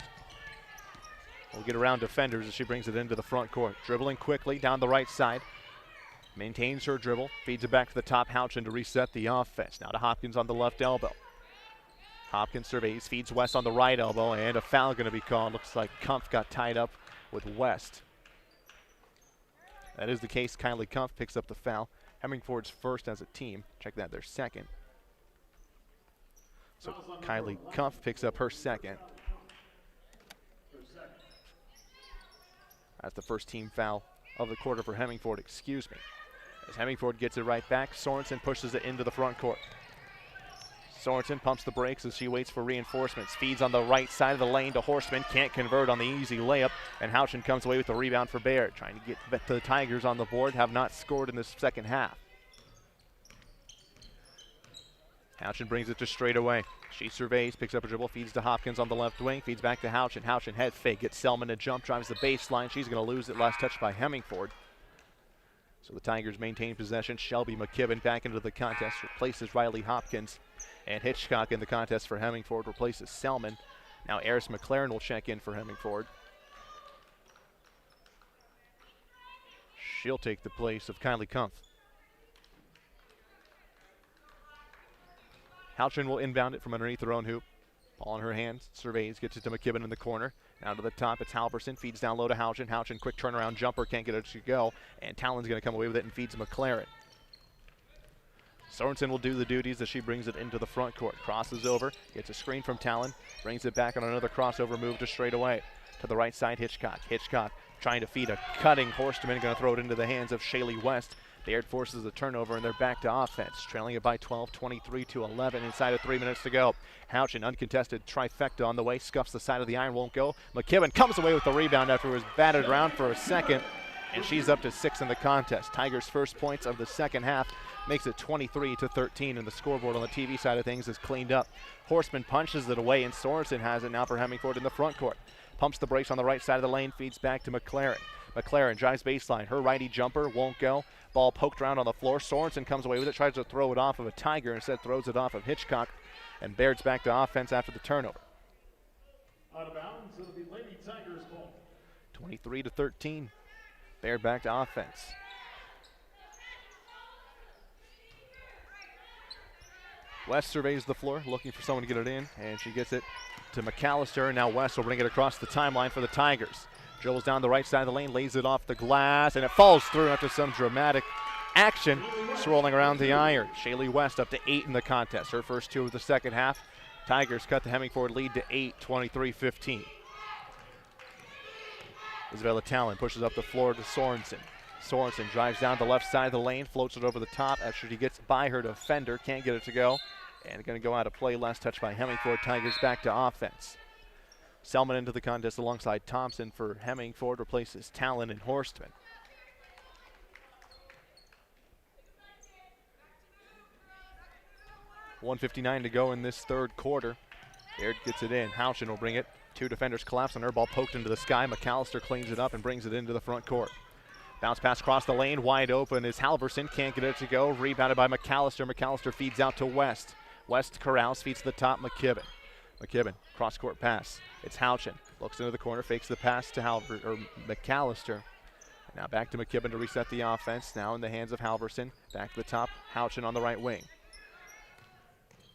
will get around defenders as she brings it into the front court. Dribbling quickly down the right side. Maintains her dribble, feeds it back to the top. Houchin to reset the offense. Now to Hopkins on the left elbow. Hopkins surveys, feeds West on the right elbow, and a foul going to be called. Looks like Kumpf got tied up with West. That is the case. Kylie Kumpf picks up the foul. Hemingford's first as a team. Check that, their second. So Kylie Kumpf picks up her second. That's the first team foul of the quarter for Hemingford, excuse me. As Hemingford gets it right back, Sorensen pushes it into the front court. Sorensen pumps the brakes as she waits for reinforcements. Feeds on the right side of the lane to Horseman. Can't convert on the easy layup. And Houchin comes away with the rebound for Bayard. Trying to get the Tigers on the board. Have not scored in this second half. Houchin brings it to straightaway. She surveys, picks up a dribble, feeds to Hopkins on the left wing. Feeds back to Houchin. Houchin head fake. Gets Selman a jump. Drives the baseline. She's going to lose it. Last touch by Hemingford. So the Tigers maintain possession. Shelby McKibben back into the contest. Replaces Riley Hopkins. And Hitchcock in the contest for Hemingford replaces Selman. Now Eris McLaren will check in for Hemingford. She'll take the place of Kylie Kumpf. Houchin will inbound it from underneath her own hoop. Ball in her hands. Surveys, gets it to McKibben in the corner. Now to the top, it's Halverson. Feeds down low to Houchin. Houchin, quick turnaround jumper. Can't get it to go. And Talon's going to come away with it and feeds McLaren. Sorensen will do the duties as she brings it into the front court. Crosses over, gets a screen from Talon, brings it back on another crossover move to straightaway. To the right side, Hitchcock. Hitchcock trying to feed a cutting Horstman, going to throw it into the hands of Shaylee West. Bayard forces the turnover, and they're back to offense. Trailing it by 12, 23-11, inside of 3 minutes to go. Houchin, uncontested trifecta on the way, scuffs the side of the iron, won't go. McKibben comes away with the rebound after it was batted around for a second, and she's up to 6 in the contest. Tigers' first points of the second half makes it 23-13, and the scoreboard on the TV side of things is cleaned up. Horseman punches it away, and Sorensen has it now for Hemingford in the front court. Pumps the brakes on the right side of the lane, feeds back to McLaren. McLaren drives baseline. Her righty jumper won't go. Ball poked around on the floor. Sorensen comes away with it, tries to throw it off of a Tiger, instead throws it off of Hitchcock, and Baird's back to offense after the turnover. Out of bounds, it'll be Lady Tigers ball. 23-13. Baird back to offense. West surveys the floor, looking for someone to get it in, and she gets it to McAllister. Now West will bring it across the timeline for the Tigers. Dribbles down the right side of the lane, lays it off the glass, and it falls through after some dramatic action swirling around the iron. Shaylee West up to 8 in the contest, her first 2 of the second half. Tigers cut the Hemingford lead to 8, 23-15. Isabella Talon pushes up the floor to Sorensen. Sorensen drives down the left side of the lane, floats it over the top after she gets by her defender, can't get it to go, and going to go out of play. Last touch by Hemingford. Tigers back to offense. Selman into the contest alongside Thompson for Hemingford, replaces Talon and Horstman. .159 to go in this third quarter. Baird gets it in. Houchin will bring it. 2 defenders collapse on her. Ball poked into the sky. McAllister cleans it up and brings it into the front court. Bounce pass across the lane. Wide open is Halverson. Can't get it to go. Rebounded by McAllister. McAllister feeds out to West. West corrals, feeds to the top. McKibben. McKibben, cross-court pass. It's Houchin. Looks into the corner, fakes the pass to McAllister. Now back to McKibben to reset the offense. Now in the hands of Halverson. Back to the top. Houchin on the right wing.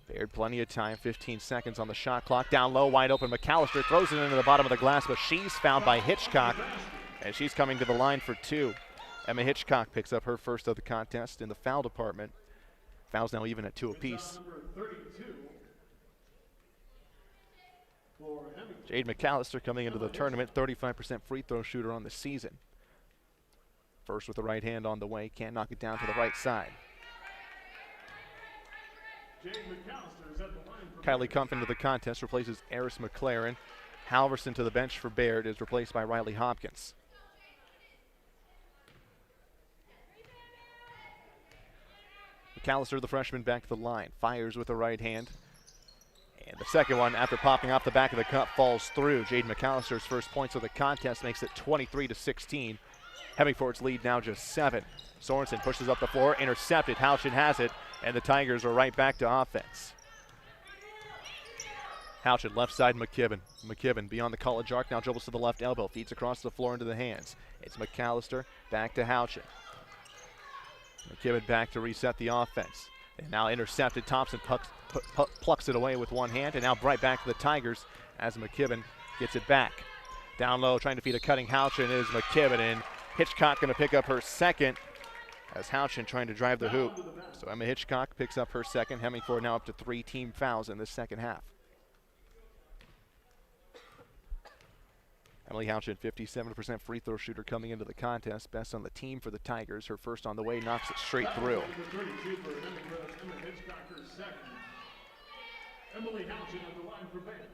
Baird, plenty of time. 15 seconds on the shot clock. Down low, wide open. McAllister throws it into the bottom of the glass, but she's fouled by Hitchcock, and she's coming to the line for 2. Emma Hitchcock picks up her first of the contest in the foul department. Fouls now even at 2 apiece. Jade McAllister coming into the tournament, 35% free throw shooter on the season. First with the right hand on the way, can't knock it down to the right side. Kylie Kumpf into the contest, replaces Eris McLaren. Halverson to the bench for Baird, is replaced by Riley Hopkins. McAllister, the freshman, back to the line. Fires with the right hand. And the second one, after popping off the back of the cup, falls through. Jade McAllister's first points of the contest makes it 23-16. Hemingford's lead now just 7. Sorensen pushes up the floor, intercepted. Houchin has it, and the Tigers are right back to offense. Houchin, left side, McKibben. McKibben beyond the college arc, now dribbles to the left elbow, feeds across the floor into the hands. It's McAllister, back to Houchin. McKibben back to reset the offense. And now intercepted, Thompson plucks it away with one hand, and now right back to the Tigers as McKibben gets it back. Down low, trying to feed a cutting Houchin is McKibben, and Hitchcock going to pick up her second as Houchin trying to drive the hoop. So Emma Hitchcock picks up her second. Hemingford now up to 3 team fouls in this second half. Emily Houchin, 57% free throw shooter coming into the contest. Best on the team for the Tigers. Her first on the way, knocks it straight through. Emily Houchin on the line for Bayard.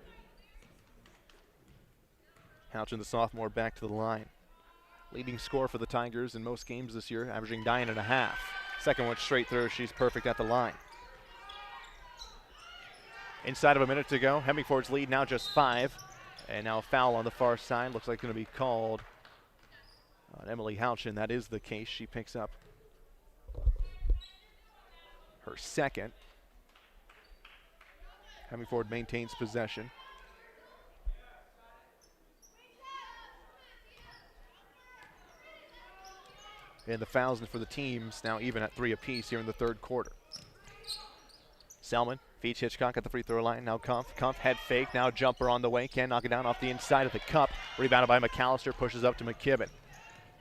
Houchin, the sophomore, back to the line. Leading scorer for the Tigers in most games this year, averaging 9.5. Second one straight through, she's perfect at the line. Inside of a minute to go, Hemingford's lead now just 5. And now a foul on the far side. Looks like going to be called on Emily Houchin. That is the case. She picks up her second. Hemingford maintains possession. And the fouls for the teams now even at 3 apiece here in the third quarter. Selman feeds Hitchcock at the free throw line. Now Kumpf head fake. Now jumper on the way. Can't knock it down off the inside of the cup. Rebounded by McAllister. Pushes up to McKibben.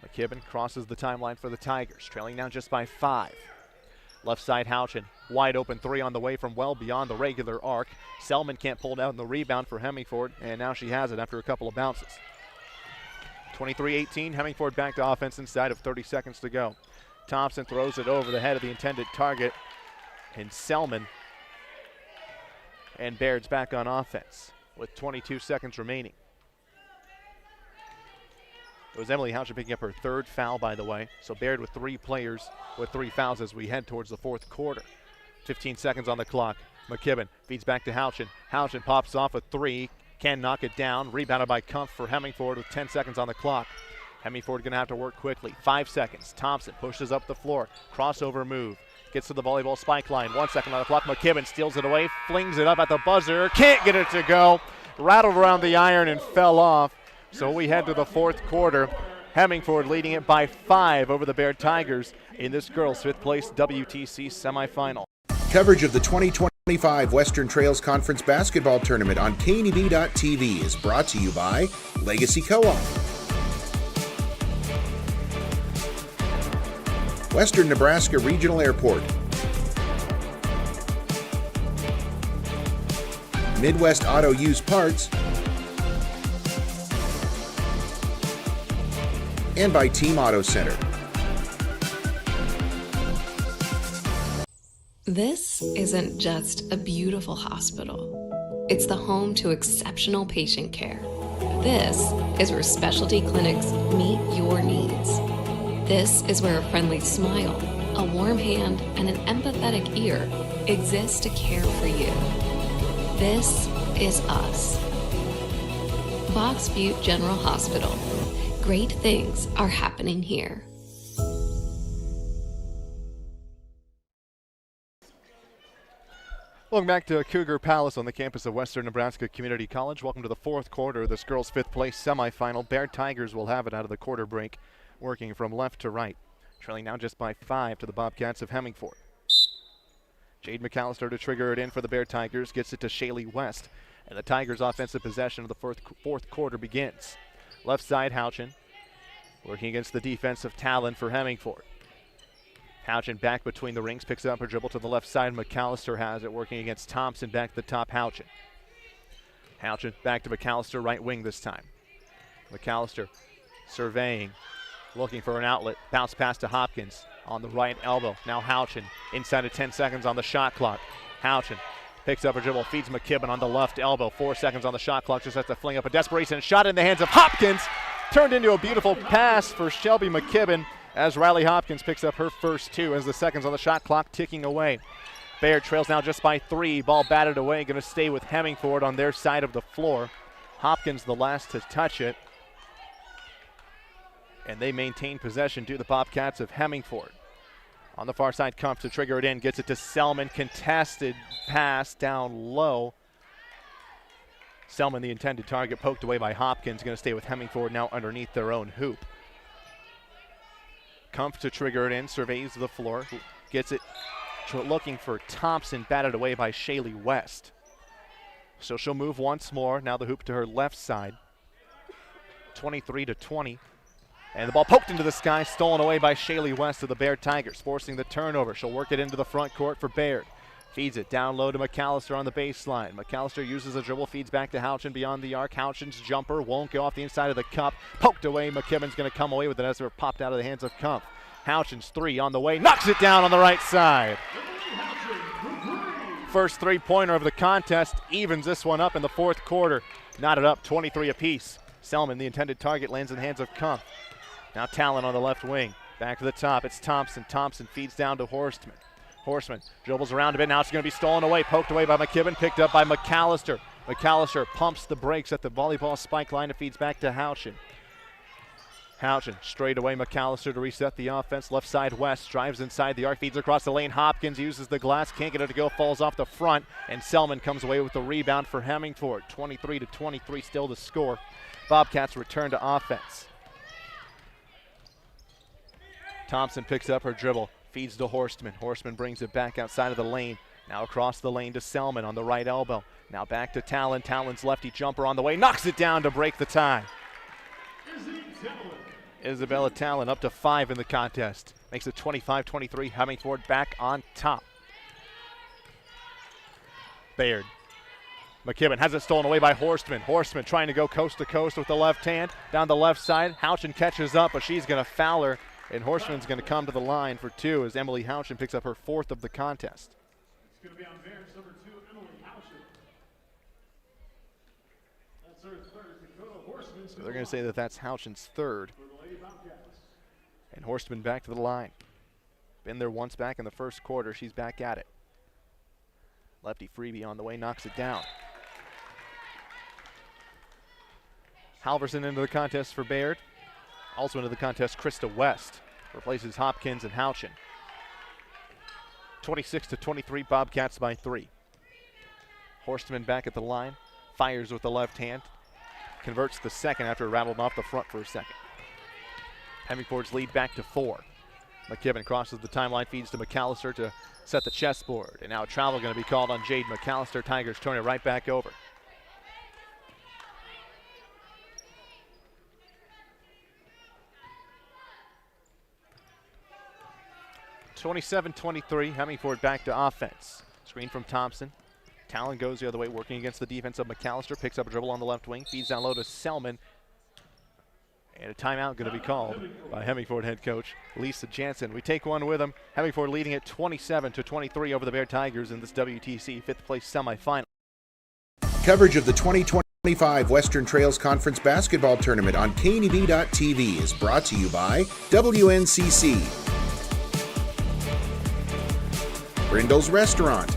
McKibben crosses the timeline for the Tigers. Trailing now just by 5. Left side Houchin. Wide open 3 on the way from well beyond the regular arc. Selman can't pull down the rebound for Hemingford. And now she has it after a couple of bounces. 23-18. Hemingford back to offense inside of 30 seconds to go. Thompson throws it over the head of the intended target. And Selman and Bayard's back on offense with 22 seconds remaining. It was Emily Houchin picking up her third foul, by the way. So Bayard with 3 players with 3 fouls as we head towards the fourth quarter. 15 seconds on the clock. McKibben feeds back to Houchin. Houchin pops off a 3. Can knock it down. Rebounded by Kumpf for Hemingford with 10 seconds on the clock. Hemingford going to have to work quickly. 5 seconds. Thompson pushes up the floor. Crossover move. Gets to the volleyball spike line. 1 second on the clock. McKibben steals it away. Flings it up at the buzzer. Can't get it to go. Rattled around the iron and fell off. So we head to the fourth quarter. Hemingford leading it by 5 over the Bayard Tigers in this girls' 5th place WTC semifinal. Coverage of the 2025 Western Trails Conference Basketball Tournament on KNEB.TV is brought to you by Legacy Co-op, Western Nebraska Regional Airport, Midwest Auto Used Parts, and by Team Auto Center. This isn't just a beautiful hospital. It's the home to exceptional patient care. This is where specialty clinics meet your needs. This is where a friendly smile, a warm hand, and an empathetic ear exist to care for you. This is us. Box Butte General Hospital. Great things are happening here. Welcome back to Cougar Palace on the campus of Western Nebraska Community College. Welcome to the fourth quarter of this girls' 5th place semifinal. Bayard Tigers will have it out of the quarter break, working from left to right. Trailing now just by 5 to the Bobcats of Hemingford. Jade McAllister to trigger it in for the Bayard Tigers. Gets it to Shaylee West. And the Tigers' offensive possession of the fourth quarter begins. Left side, Houchin. Working against the defensive talent for Hemingford. Houchin back between the rings, picks up her dribble to the left side. McAllister has it, working against Thompson back to the top. Houchin back to McAllister, right wing this time. McAllister surveying, looking for an outlet. Bounce pass to Hopkins on the right elbow. Now Houchin inside of 10 seconds on the shot clock. Houchin picks up her dribble, feeds McKibben on the left elbow. 4 seconds on the shot clock, just has to fling up a desperation shot in the hands of Hopkins. Turned into a beautiful pass for Shelby McKibben as Riley Hopkins picks up her first 2 as the seconds on the shot clock ticking away. Bayard trails now just by 3. Ball batted away, going to stay with Hemingford on their side of the floor. Hopkins the last to touch it. And they maintain possession to the Bobcats of Hemingford. On the far side, Kumpf to trigger it in, gets it to Selman. Contested pass down low. Selman, the intended target, poked away by Hopkins, going to stay with Hemingford now underneath their own hoop. Kumpf to trigger it in, surveys the floor, gets it, looking for Thompson, batted away by Shaylee West. So she'll move once more, now the hoop to her left side. 23-20. And the ball poked into the sky, stolen away by Shaylee West of the Bayard Tigers, forcing the turnover. She'll work it into the front court for Bayard. Feeds it down low to McAllister on the baseline. McAllister uses a dribble, feeds back to Houchin beyond the arc. Houchin's jumper won't go off the inside of the cup. Poked away. McKibben's going to come away with it as it popped out of the hands of Kumpf. Houchin's three on the way. Knocks it down on the right side. First three-pointer of the contest. Evens this one up in the fourth quarter. Knotted up 23 apiece. Selman, the intended target, lands in the hands of Kumpf. Now Talon on the left wing. Back to the top. It's Thompson. Thompson feeds down to Horstman. Horstman dribbles around a bit. Now it's going to be stolen away. Poked away by McKibben. Picked up by McAllister. McAllister pumps the brakes at the volleyball spike line and feeds back to Houchin. Houchin straight away. McAllister to reset the offense. Left side West. Drives inside the arc. Feeds across the lane. Hopkins uses the glass. Can't get it to go. Falls off the front. And Selman comes away with the rebound for Hemingford. 23-23 still the score. Bobcats return to offense. Thompson picks up her dribble. Feeds to Horstman. Horstman brings it back outside of the lane. Now across the lane to Selman on the right elbow. Now back to Talon. Talon's lefty jumper on the way. Knocks it down to break the tie. Isabella Talon up to 5 in the contest. Makes it 25-23. Hemingford back on top. Bayard. McKibben has it stolen away by Horstman. Horstman trying to go coast to coast with the left hand. Down the left side. Houchin catches up, but she's going to foul her. And Horstman's going to come to the line for 2 as Emily Houchin picks up her 4th of the contest. It's going to be on Bayard's number 2, Emily Houchin. That's her third. Dakota Horstman. So they're going to say that that's Houchin's 3rd. And Horstman back to the line. Been there once back in the first quarter. She's back at it. Lefty freebie on the way, knocks it down. Halverson into the contest for Bayard. Also into the contest, Krista West replaces Hopkins and Houchin. 26-23, Bobcats by 3. Horstman back at the line, fires with the left hand, converts the second after rattled off the front for a second. Hemingford's lead back to 4. McKibben crosses the timeline, feeds to McAllister to set the chessboard. And now a travel going to be called on Jade McAllister. Tigers turn it right back over. 27-23, Hemingford back to offense. Screen from Thompson. Talon goes the other way, working against the defense of McAllister. Picks up a dribble on the left wing, feeds down low to Selman. And a timeout going to be called by Hemingford head coach Lisa Jansen. We take one with them. Hemingford leading at 27-23 over the Bayard Tigers in this WTC 5th place semifinal. Coverage of the 2025 Western Trails Conference Basketball Tournament on KNEB.TV is brought to you by WNCC, Brindle's Restaurant,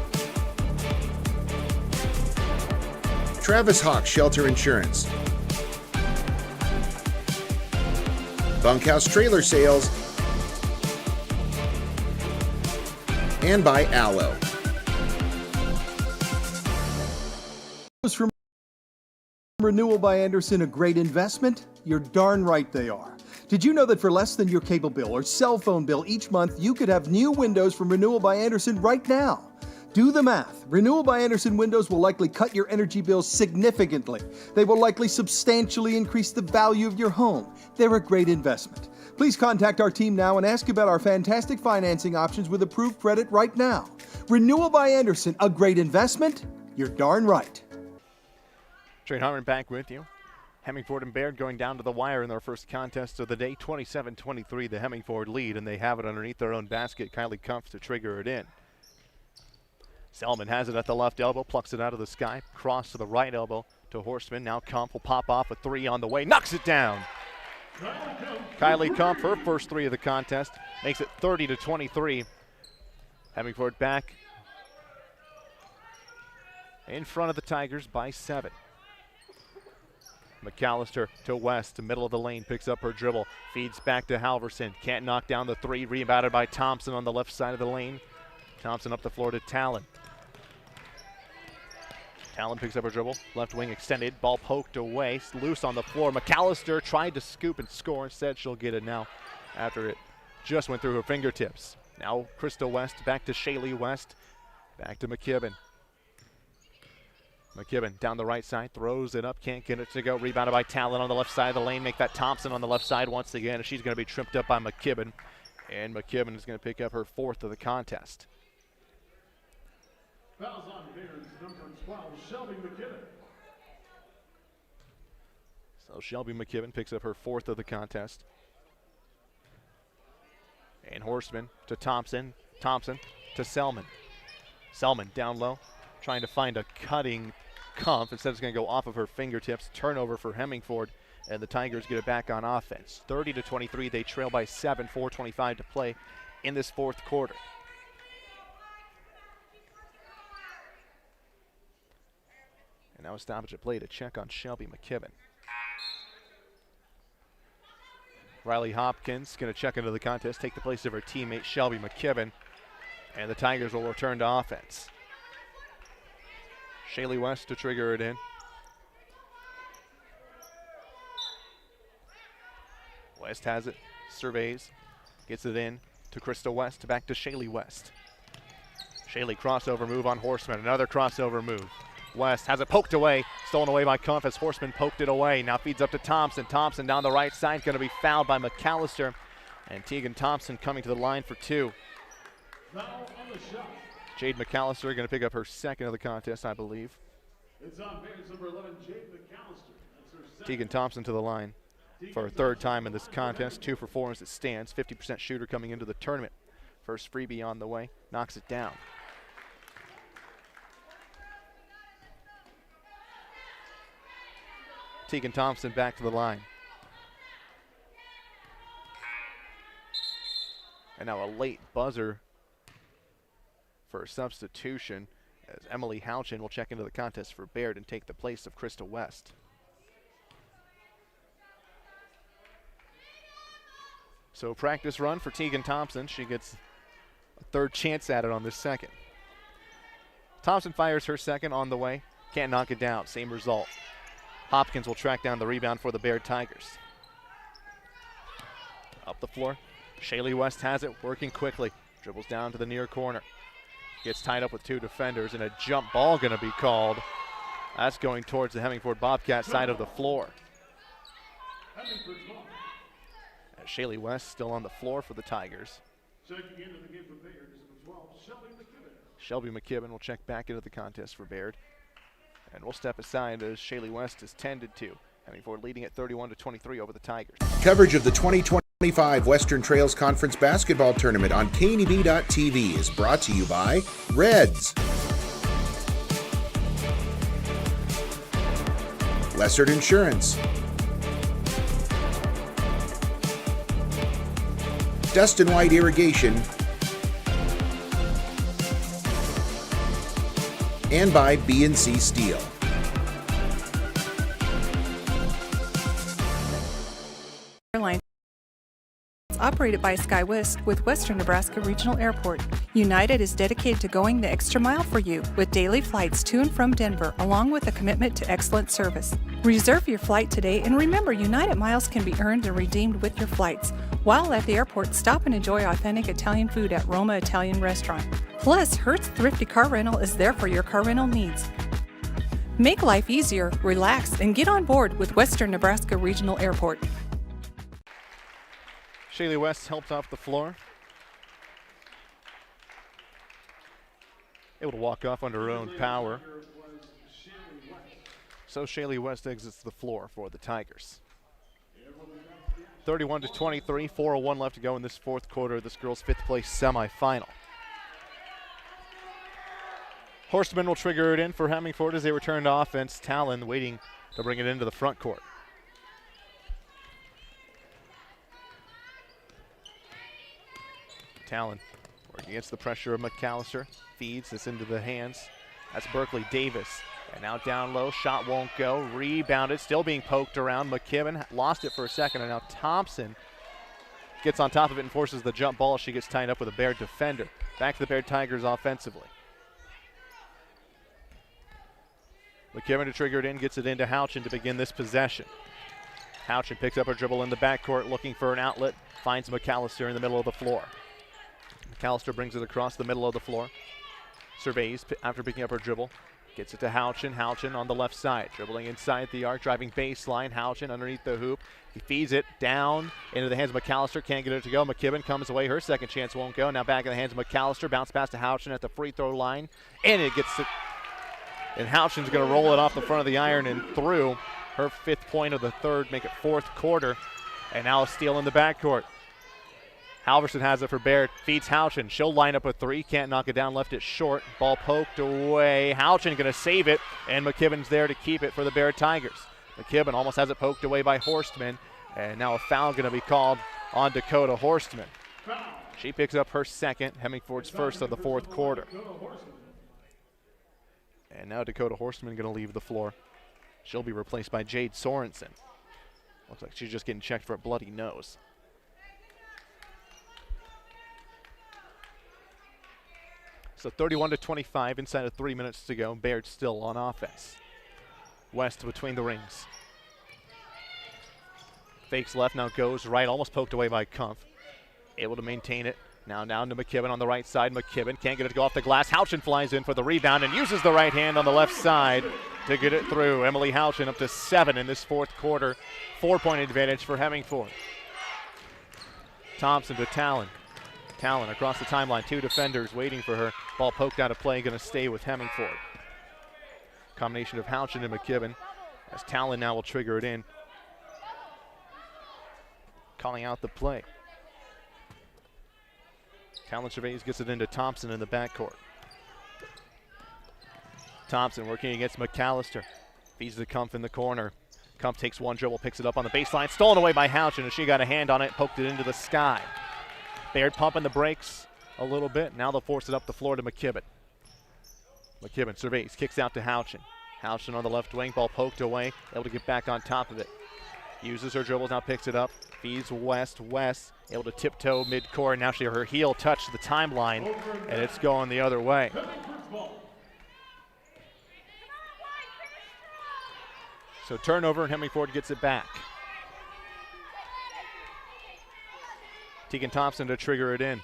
Travis Hawk Shelter Insurance, Bunkhouse Trailer Sales, and by Aloe. From Renewal by Anderson, a great investment? You're darn right they are. Did you know that for less than your cable bill or cell phone bill each month, you could have new windows from Renewal by Anderson right now? Do the math. Renewal by Anderson windows will likely cut your energy bills significantly. They will likely substantially increase the value of your home. They're a great investment. Please contact our team now and ask about our fantastic financing options with approved credit right now. Renewal by Anderson, a great investment? You're darn right. Trey Harmon back with you. Hemingford and Bayard going down to the wire in their first contest of the day. 27-23, the Hemingford lead, and they have it underneath their own basket. Kylie Kumpf to trigger it in. Selman has it at the left elbow, plucks it out of the sky, cross to the right elbow to Horstman. Now Kumpf will pop off a 3 on the way, knocks it down. Kylie Kumpf, her first 3 of the contest, makes it 30-23. Hemingford back in front of the Tigers by 7. McAllister to West, to middle of the lane, picks up her dribble, feeds back to Halverson. Can't knock down the 3, rebounded by Thompson on the left side of the lane. Thompson up the floor to Talon. Talon picks up her dribble, left wing extended, ball poked away, loose on the floor. McAllister tried to scoop and score. Instead, she'll get it now after it just went through her fingertips. Now Crystal West back to Shaylee West, back to McKibben. McKibben down the right side, throws it up, can't get it to go. Rebounded by Talon on the left side of the lane. Make that Thompson on the left side once again. She's going to be tripped up by McKibben. And McKibben is going to pick up her 4th of the contest. Fouls on Bayard's number 12, Shelby McKibben. So Shelby McKibben picks up her 4th of the contest. And Horstman to Thompson. Thompson to Selman. Selman down low, trying to find a cutting Kumpf. Instead, it's going to go off of her fingertips. Turnover for Hemingford, and the Tigers get it back on offense. 30-23, they trail by 7, 4:25 to play in this 4th quarter. And now a stoppage of play to check on Shelby McKibben. Riley Hopkins going to check into the contest, take the place of her teammate Shelby McKibben, and the Tigers will return to offense. Shaylee West to trigger it in. West has it, surveys, gets it in to Crystal West, back to Shaylee West. Shaylee crossover move on Horseman, another crossover move. West has it poked away, stolen away by Kumpf as Horseman poked it away. Now feeds up to Thompson. Thompson down the right side, going to be fouled by McAllister. And Tegan Thompson coming to the line for 2. Foul on the shot. Jade McAllister going to pick up her 2nd of the contest, I believe. It's on Bayard's number 11, Jade McAllister. That's her 2nd. Tegan Thompson to the line for her 3rd time in this contest. 2 for 4 as it stands. 50% shooter coming into the tournament. First freebie on the way, knocks it down. Tegan Thompson back to the line. And now a late buzzer for a substitution as Emily Houchin will check into the contest for Bayard and take the place of Crystal West. So practice run for Tegan Thompson. She gets a 3rd chance at it on this 2nd. Thompson fires her 2nd on the way. Can't knock it down. Same result. Hopkins will track down the rebound for the Bayard Tigers. Up the floor. Shaylee West has it, working quickly. Dribbles down to the near corner. Gets tied up with 2 defenders, and a jump ball going to be called. That's going towards the Hemingford Bobcat side of the floor. As Shaylee West still on the floor for the Tigers. Checking into the game for Bayard is number 12, Shelby McKibben. Shelby McKibben will check back into the contest for Bayard. And we'll step aside as Shaylee West is tended to. Hemingford leading at 31-23 over the Tigers. Coverage of the 2025 Western Trails Conference Basketball Tournament on KNEB.TV is brought to you by Reds, Lessard Insurance, Dustin White Irrigation, and by B&C Steel. Airline. It's operated by SkyWest with Western Nebraska Regional Airport. United is dedicated to going the extra mile for you with daily flights to and from Denver, along with a commitment to excellent service. Reserve your flight today, and remember, United miles can be earned and redeemed with your flights. While at the airport, stop and enjoy authentic Italian food at Roma Italian Restaurant. Plus, Hertz Thrifty Car Rental is there for your car rental needs. Make life easier, relax, and get on board with Western Nebraska Regional Airport. Shaylee West helped off the floor. Able to walk off under her own power. So Shaylee West exits the floor for the Tigers. 31-23, 4:01 left to go in this 4th quarter. This girls' 5th place semifinal. Horstman will trigger it in for Hemingford as they return to offense. Talon waiting to bring it into the front court. Talon working against the pressure of McAllister. Feeds this into the hands. That's Berkeley Davis. And now down low, shot won't go. Rebounded, still being poked around. McKibben lost it for a second, and now Thompson gets on top of it and forces the jump ball. She gets tied up with a Bayard defender. Back to the Bayard Tigers offensively. McKibben to trigger it in, gets it into Houchin to begin this possession. Houchin picks up her dribble in the backcourt, looking for an outlet, finds McAllister in the middle of the floor. McAllister brings it across the middle of the floor. Surveys after picking up her dribble. Gets it to Houchin. Houchin on the left side. Dribbling inside the arc. Driving baseline. Houchin underneath the hoop. He feeds it down into the hands of McAllister. Can't get it to go. McKibben comes away. Her second chance won't go. Now back in the hands of McAllister. Bounce pass to Houchin at the free throw line. And it gets it. And Houchin's going to roll it off the front of the iron and through. Her 5th point of the third. Make it 4th quarter. And now a steal in the backcourt. Halverson has it for Bayard, feeds Houchin. She'll line up a 3, can't knock it down, left it short. Ball poked away. Houchin going to save it, and McKibben's there to keep it for the Bayard Tigers. McKibben almost has it poked away by Horstman, and now a foul going to be called on Dakota Horstman. She picks up her second, Hemingford's first of the 4th quarter. And now Dakota Horstman going to leave the floor. She'll be replaced by Jade Sorensen. Looks like she's just getting checked for a bloody nose. So 31-25, inside of 3 minutes to go. Bayard still on offense. West between the rings. Fakes left, now goes right, almost poked away by Kumpf. Able to maintain it. Now down to McKibben on the right side. McKibben can't get it to go off the glass. Houchin flies in for the rebound and uses the right hand on the left side to get it through. Emily Houchin up to 7 in this 4th quarter. 4-point advantage for Hemingford. Thompson to Talon. Talon across the timeline, 2 defenders waiting for her. Ball poked out of play, going to stay with Hemingford. Combination of Houchin and McKibben as Talon now will trigger it in. Calling out the play. Talon surveys, gets it into Thompson in the backcourt. Thompson working against McAllister. Feeds the Kumpf in the corner. Kumpf takes one dribble, picks it up on the baseline. Stolen away by Houchin, and she got a hand on it, poked it into the sky. Bayard pumping the brakes a little bit. Now they'll force it up the floor to McKibben. McKibben surveys, kicks out to Houchin. Houchin on the left wing, ball poked away, able to get back on top of it. Uses her dribbles, now picks it up, feeds West. West able to tiptoe mid-court. Now her heel touched the timeline, and it's going the other way. So turnover, and Hemingford gets it back. Tegan Thompson to trigger it in.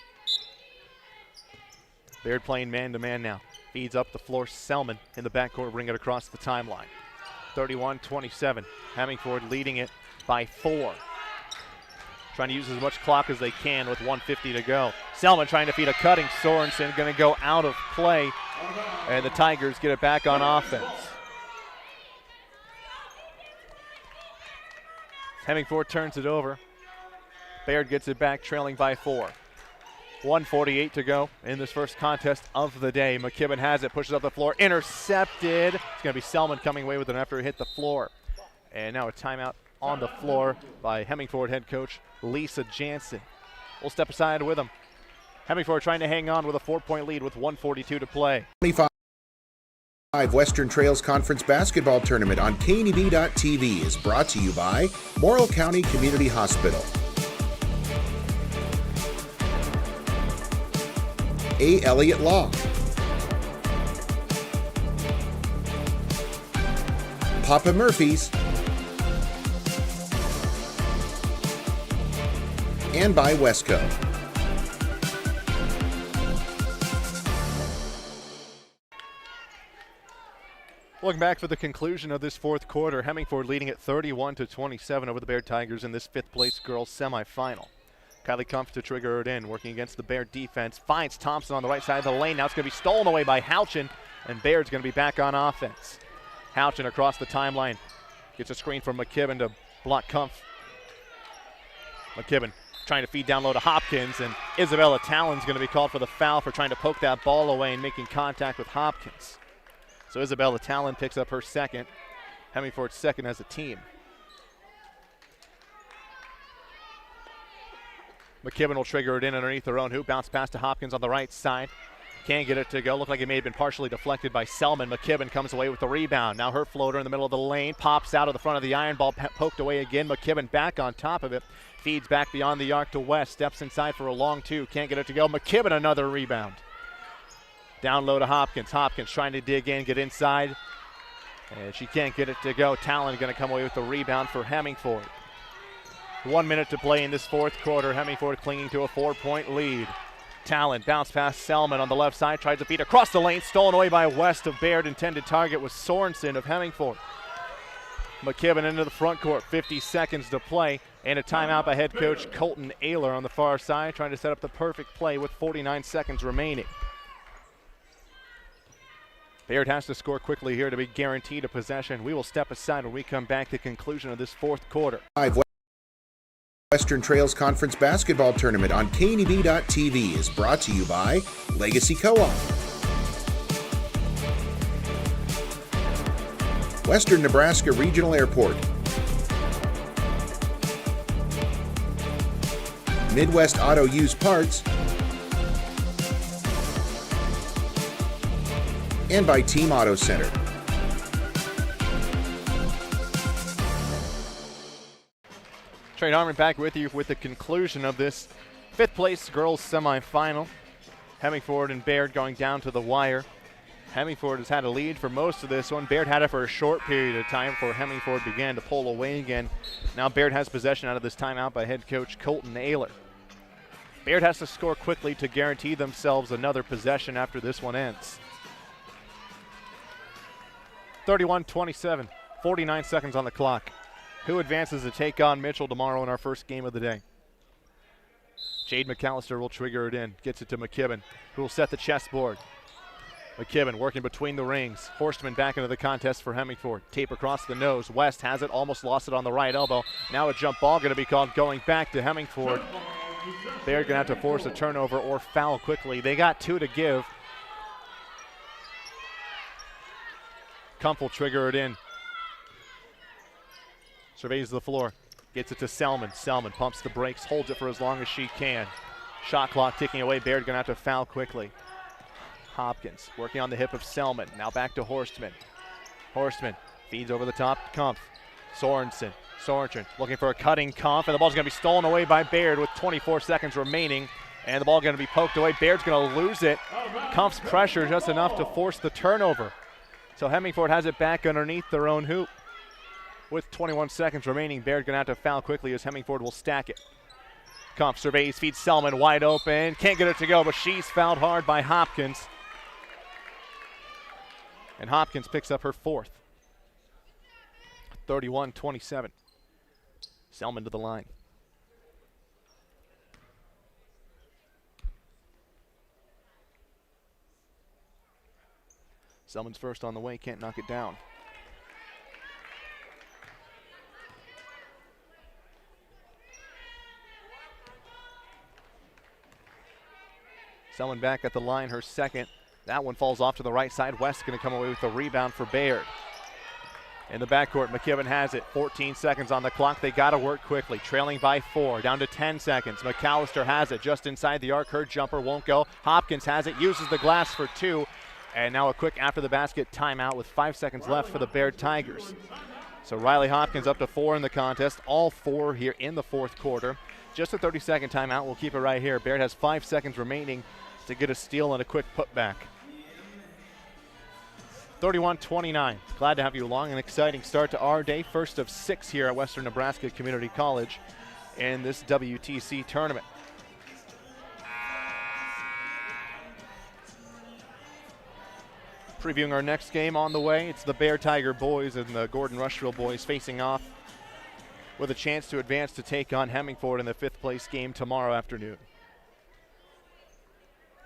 Bayard playing man-to-man now. Feeds up the floor. Selman in the backcourt, bring it across the timeline. 31-27. Hemingford leading it by 4. Trying to use as much clock as they can with 1:50 to go. Selman trying to feed a cutting Sorensen, going to go out of play, and the Tigers get it back on offense. Hemingford turns it over. Bayard gets it back, trailing by 4. 1:48 to go in this first contest of the day. McKibben has it, pushes up the floor, intercepted. It's going to be Selman coming away with it after it hit the floor. And now a timeout on the floor by Hemingford head coach Lisa Jansen. We'll step aside with him. Hemingford trying to hang on with a 4-point lead with 1:42 to play. 25 Western Trails Conference Basketball Tournament on KNEB.TV is brought to you by Morrill County Community Hospital, A. Elliott Law, Papa Murphy's, and by Westco. Looking back for the conclusion of this 4th quarter, Hemingford leading at 31-27 over the Bayard Tigers in this 5th place girls semifinal. Kylie Kumpf to trigger it in, working against the Bayard defense. Finds Thompson on the right side of the lane. Now it's going to be stolen away by Houchin, and Bayard's going to be back on offense. Houchin across the timeline. Gets a screen from McKibben to block Kumpf. McKibben trying to feed down low to Hopkins, and Isabella Talon's going to be called for the foul for trying to poke that ball away and making contact with Hopkins. So Isabella Talon picks up her second. Hemingford's second as a team. McKibben will trigger it in underneath their own hoop. Bounce pass to Hopkins on the right side. Can't get it to go. Looked like it may have been partially deflected by Selman. McKibben comes away with the rebound. Now her floater in the middle of the lane. Pops out of the front of the iron. Ball poked away again. McKibben back on top of it. Feeds back beyond the arc to West. Steps inside for a long 2. Can't get it to go. McKibben another rebound. Down low to Hopkins. Hopkins trying to dig in, get inside. And she can't get it to go. Talon going to come away with the rebound for Hemingford. 1 minute to play in this fourth quarter. Hemingford clinging to a 4-point lead. Talon bounce past Selman on the left side. Tries to feed across the lane. Stolen away by West of Bayard. Intended target was Sorensen of Hemingford. McKibben into the front court. 50 seconds to play. And a timeout by head coach Colton Ayler on the far side. Trying to set up the perfect play with 49 seconds remaining. Bayard has to score quickly here to be guaranteed a possession. We will step aside when we come back. The conclusion of this fourth quarter. Western Trails Conference Basketball Tournament on KNEB.TV is brought to you by Legacy Co-op, Western Nebraska Regional Airport, Midwest Auto Used Parts, and by Team Auto Center. Trey Harmon back with you with the conclusion of this fifth place girls semifinal. Hemingford and Bayard going down to the wire. Hemingford has had a lead for most of this one. Bayard had it for a short period of time before Hemingford began to pull away again. Now Bayard has possession out of this timeout by head coach Colton Ayler. Bayard has to score quickly to guarantee themselves another possession after this one ends. 31-27, 49 seconds on the clock. Who advances to take on Mitchell tomorrow in our first game of the day? Jade McAllister will trigger it in. Gets it to McKibben, who will set the chessboard. McKibben working between the rings. Horstman back into the contest for Hemingford. Tape across the nose. West has it, almost lost it on the right elbow. Now a jump ball going to be called going back to Hemingford. They're going to have to force a turnover or foul quickly. They got 2 to give. Kumpf will trigger it in. Surveys the floor, gets it to Selman. Selman pumps the brakes, holds it for as long as she can. Shot clock ticking away. Bayard going to have to foul quickly. Hopkins working on the hip of Selman. Now back to Horstman. Horstman feeds over the top. Kumpf. Sorensen looking for a cutting Kumpf, and the ball's going to be stolen away by Bayard with 24 seconds remaining. And the ball going to be poked away. Bayard's going to lose it. Kumpf's pressure just enough to force the turnover. So Hemingford has it back underneath their own hoop. With 21 seconds remaining, Bayard going to have to foul quickly as Hemingford will stack it. Kumpf surveys, feeds Selman wide open. Can't get it to go, but she's fouled hard by Hopkins. And Hopkins picks up her fourth. 31-27. Selman to the line. Selman's first on the way, can't knock it down. Selman back at the line, her second. That one falls off to the right side. West going to come away with the rebound for Bayard. In the backcourt, McKibben has it. 14 seconds on the clock. They got to work quickly. Trailing by 4, down to 10 seconds. McAllister has it just inside the arc. Her jumper won't go. Hopkins has it, uses the glass for 2. And now a quick after the basket timeout with 5 seconds left for the Bayard Tigers. So Riley Hopkins up to 4 in the contest. All 4 here in the fourth quarter. Just a 30-second timeout. We'll keep it right here. Bayard has 5 seconds remaining to get a steal and a quick putback. 31-29. Glad to have you along. An exciting start to our day. First of 6 here at Western Nebraska Community College in this WTC tournament. Previewing our next game on the way, it's the Bayard Tiger boys and the Gordon Rushville boys facing off with a chance to advance to take on Hemingford in the 5th place game tomorrow afternoon.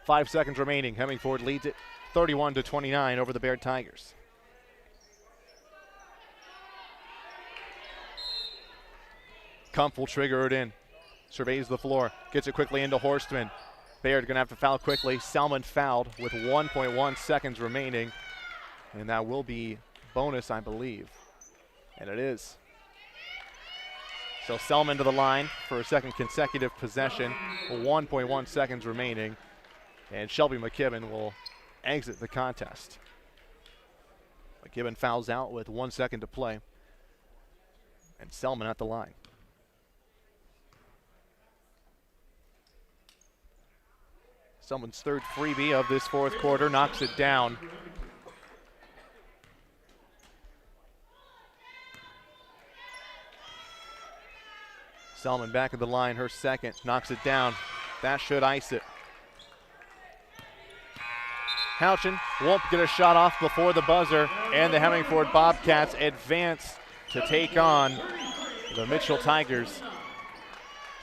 5 seconds remaining. Hemingford leads it 31-29 over the Bayard Tigers. Kumpf will trigger it in. Surveys the floor. Gets it quickly into Horstman. Bayard going to have to foul quickly. Selman fouled with 1.1 seconds remaining. And that will be bonus, I believe. And it is. So Selman to the line for a second consecutive possession. 1.1 seconds remaining. And Shelby McKibben will exit the contest. McKibben fouls out with 1 second to play. And Selman at the line. Selman's third freebie of this fourth quarter knocks it down. Selman back at the line, her second, knocks it down. That should ice it. Houchin won't get a shot off before the buzzer, and the Hemingford Bobcats advance to take on the Mitchell Tigers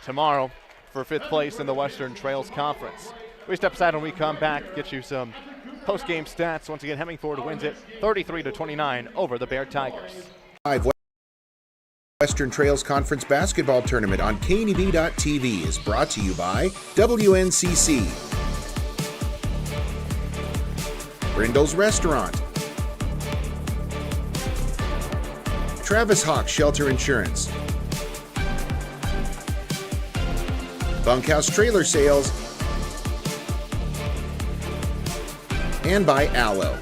tomorrow for 5th place in the Western Trails Conference. We step aside when we come back, get you some post-game stats. Once again, Hemingford wins it 33-29 over the Bayard Tigers. Western Trails Conference Basketball Tournament on KNEB.TV is brought to you by WNCC, Brindle's Restaurant, Travis Hawk Shelter Insurance, Bunkhouse Trailer Sales, and by Allo.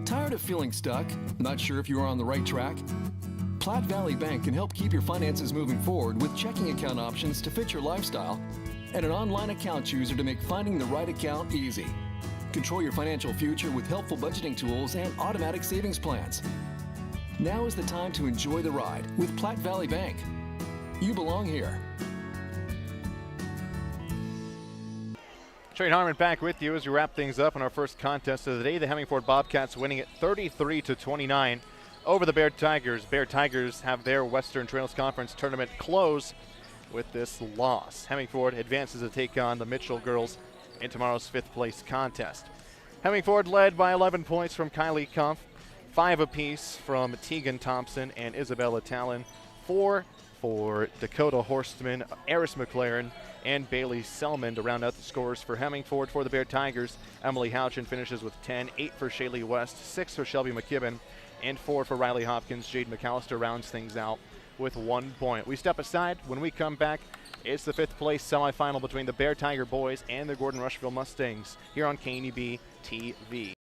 Tired of feeling stuck? Not sure if you are on the right track? Platte Valley Bank can help keep your finances moving forward with checking account options to fit your lifestyle and an online account chooser to make finding the right account easy. Control your financial future with helpful budgeting tools and automatic savings plans. Now is the time to enjoy the ride with Platte Valley Bank. You belong here. Trey Harmon back with you as we wrap things up in our first contest of the day. The Hemingford Bobcats winning it 33-29 over the Bayard Tigers. Bayard Tigers have their Western Trails Conference tournament close with this loss. Hemingford advances to take on the Mitchell girls in tomorrow's 5th place contest. Hemingford led by 11 points from Kylie Kumpf, 5 apiece from Tegan Thompson and Isabella Talon, 4 for Dakota Horstman, Eris McLaren, and Bailey Selman to round out the scores for Hemingford. For the Bayard Tigers, Emily Houchin finishes with 10, 8 for Shaylee West, 6 for Shelby McKibben, and 4 for Riley Hopkins. Jade McAllister rounds things out with 1 point. We step aside. When we come back, it's the 5th place semifinal between the Bayard Tiger boys and the Gordon Rushville Mustangs here on KNEB TV.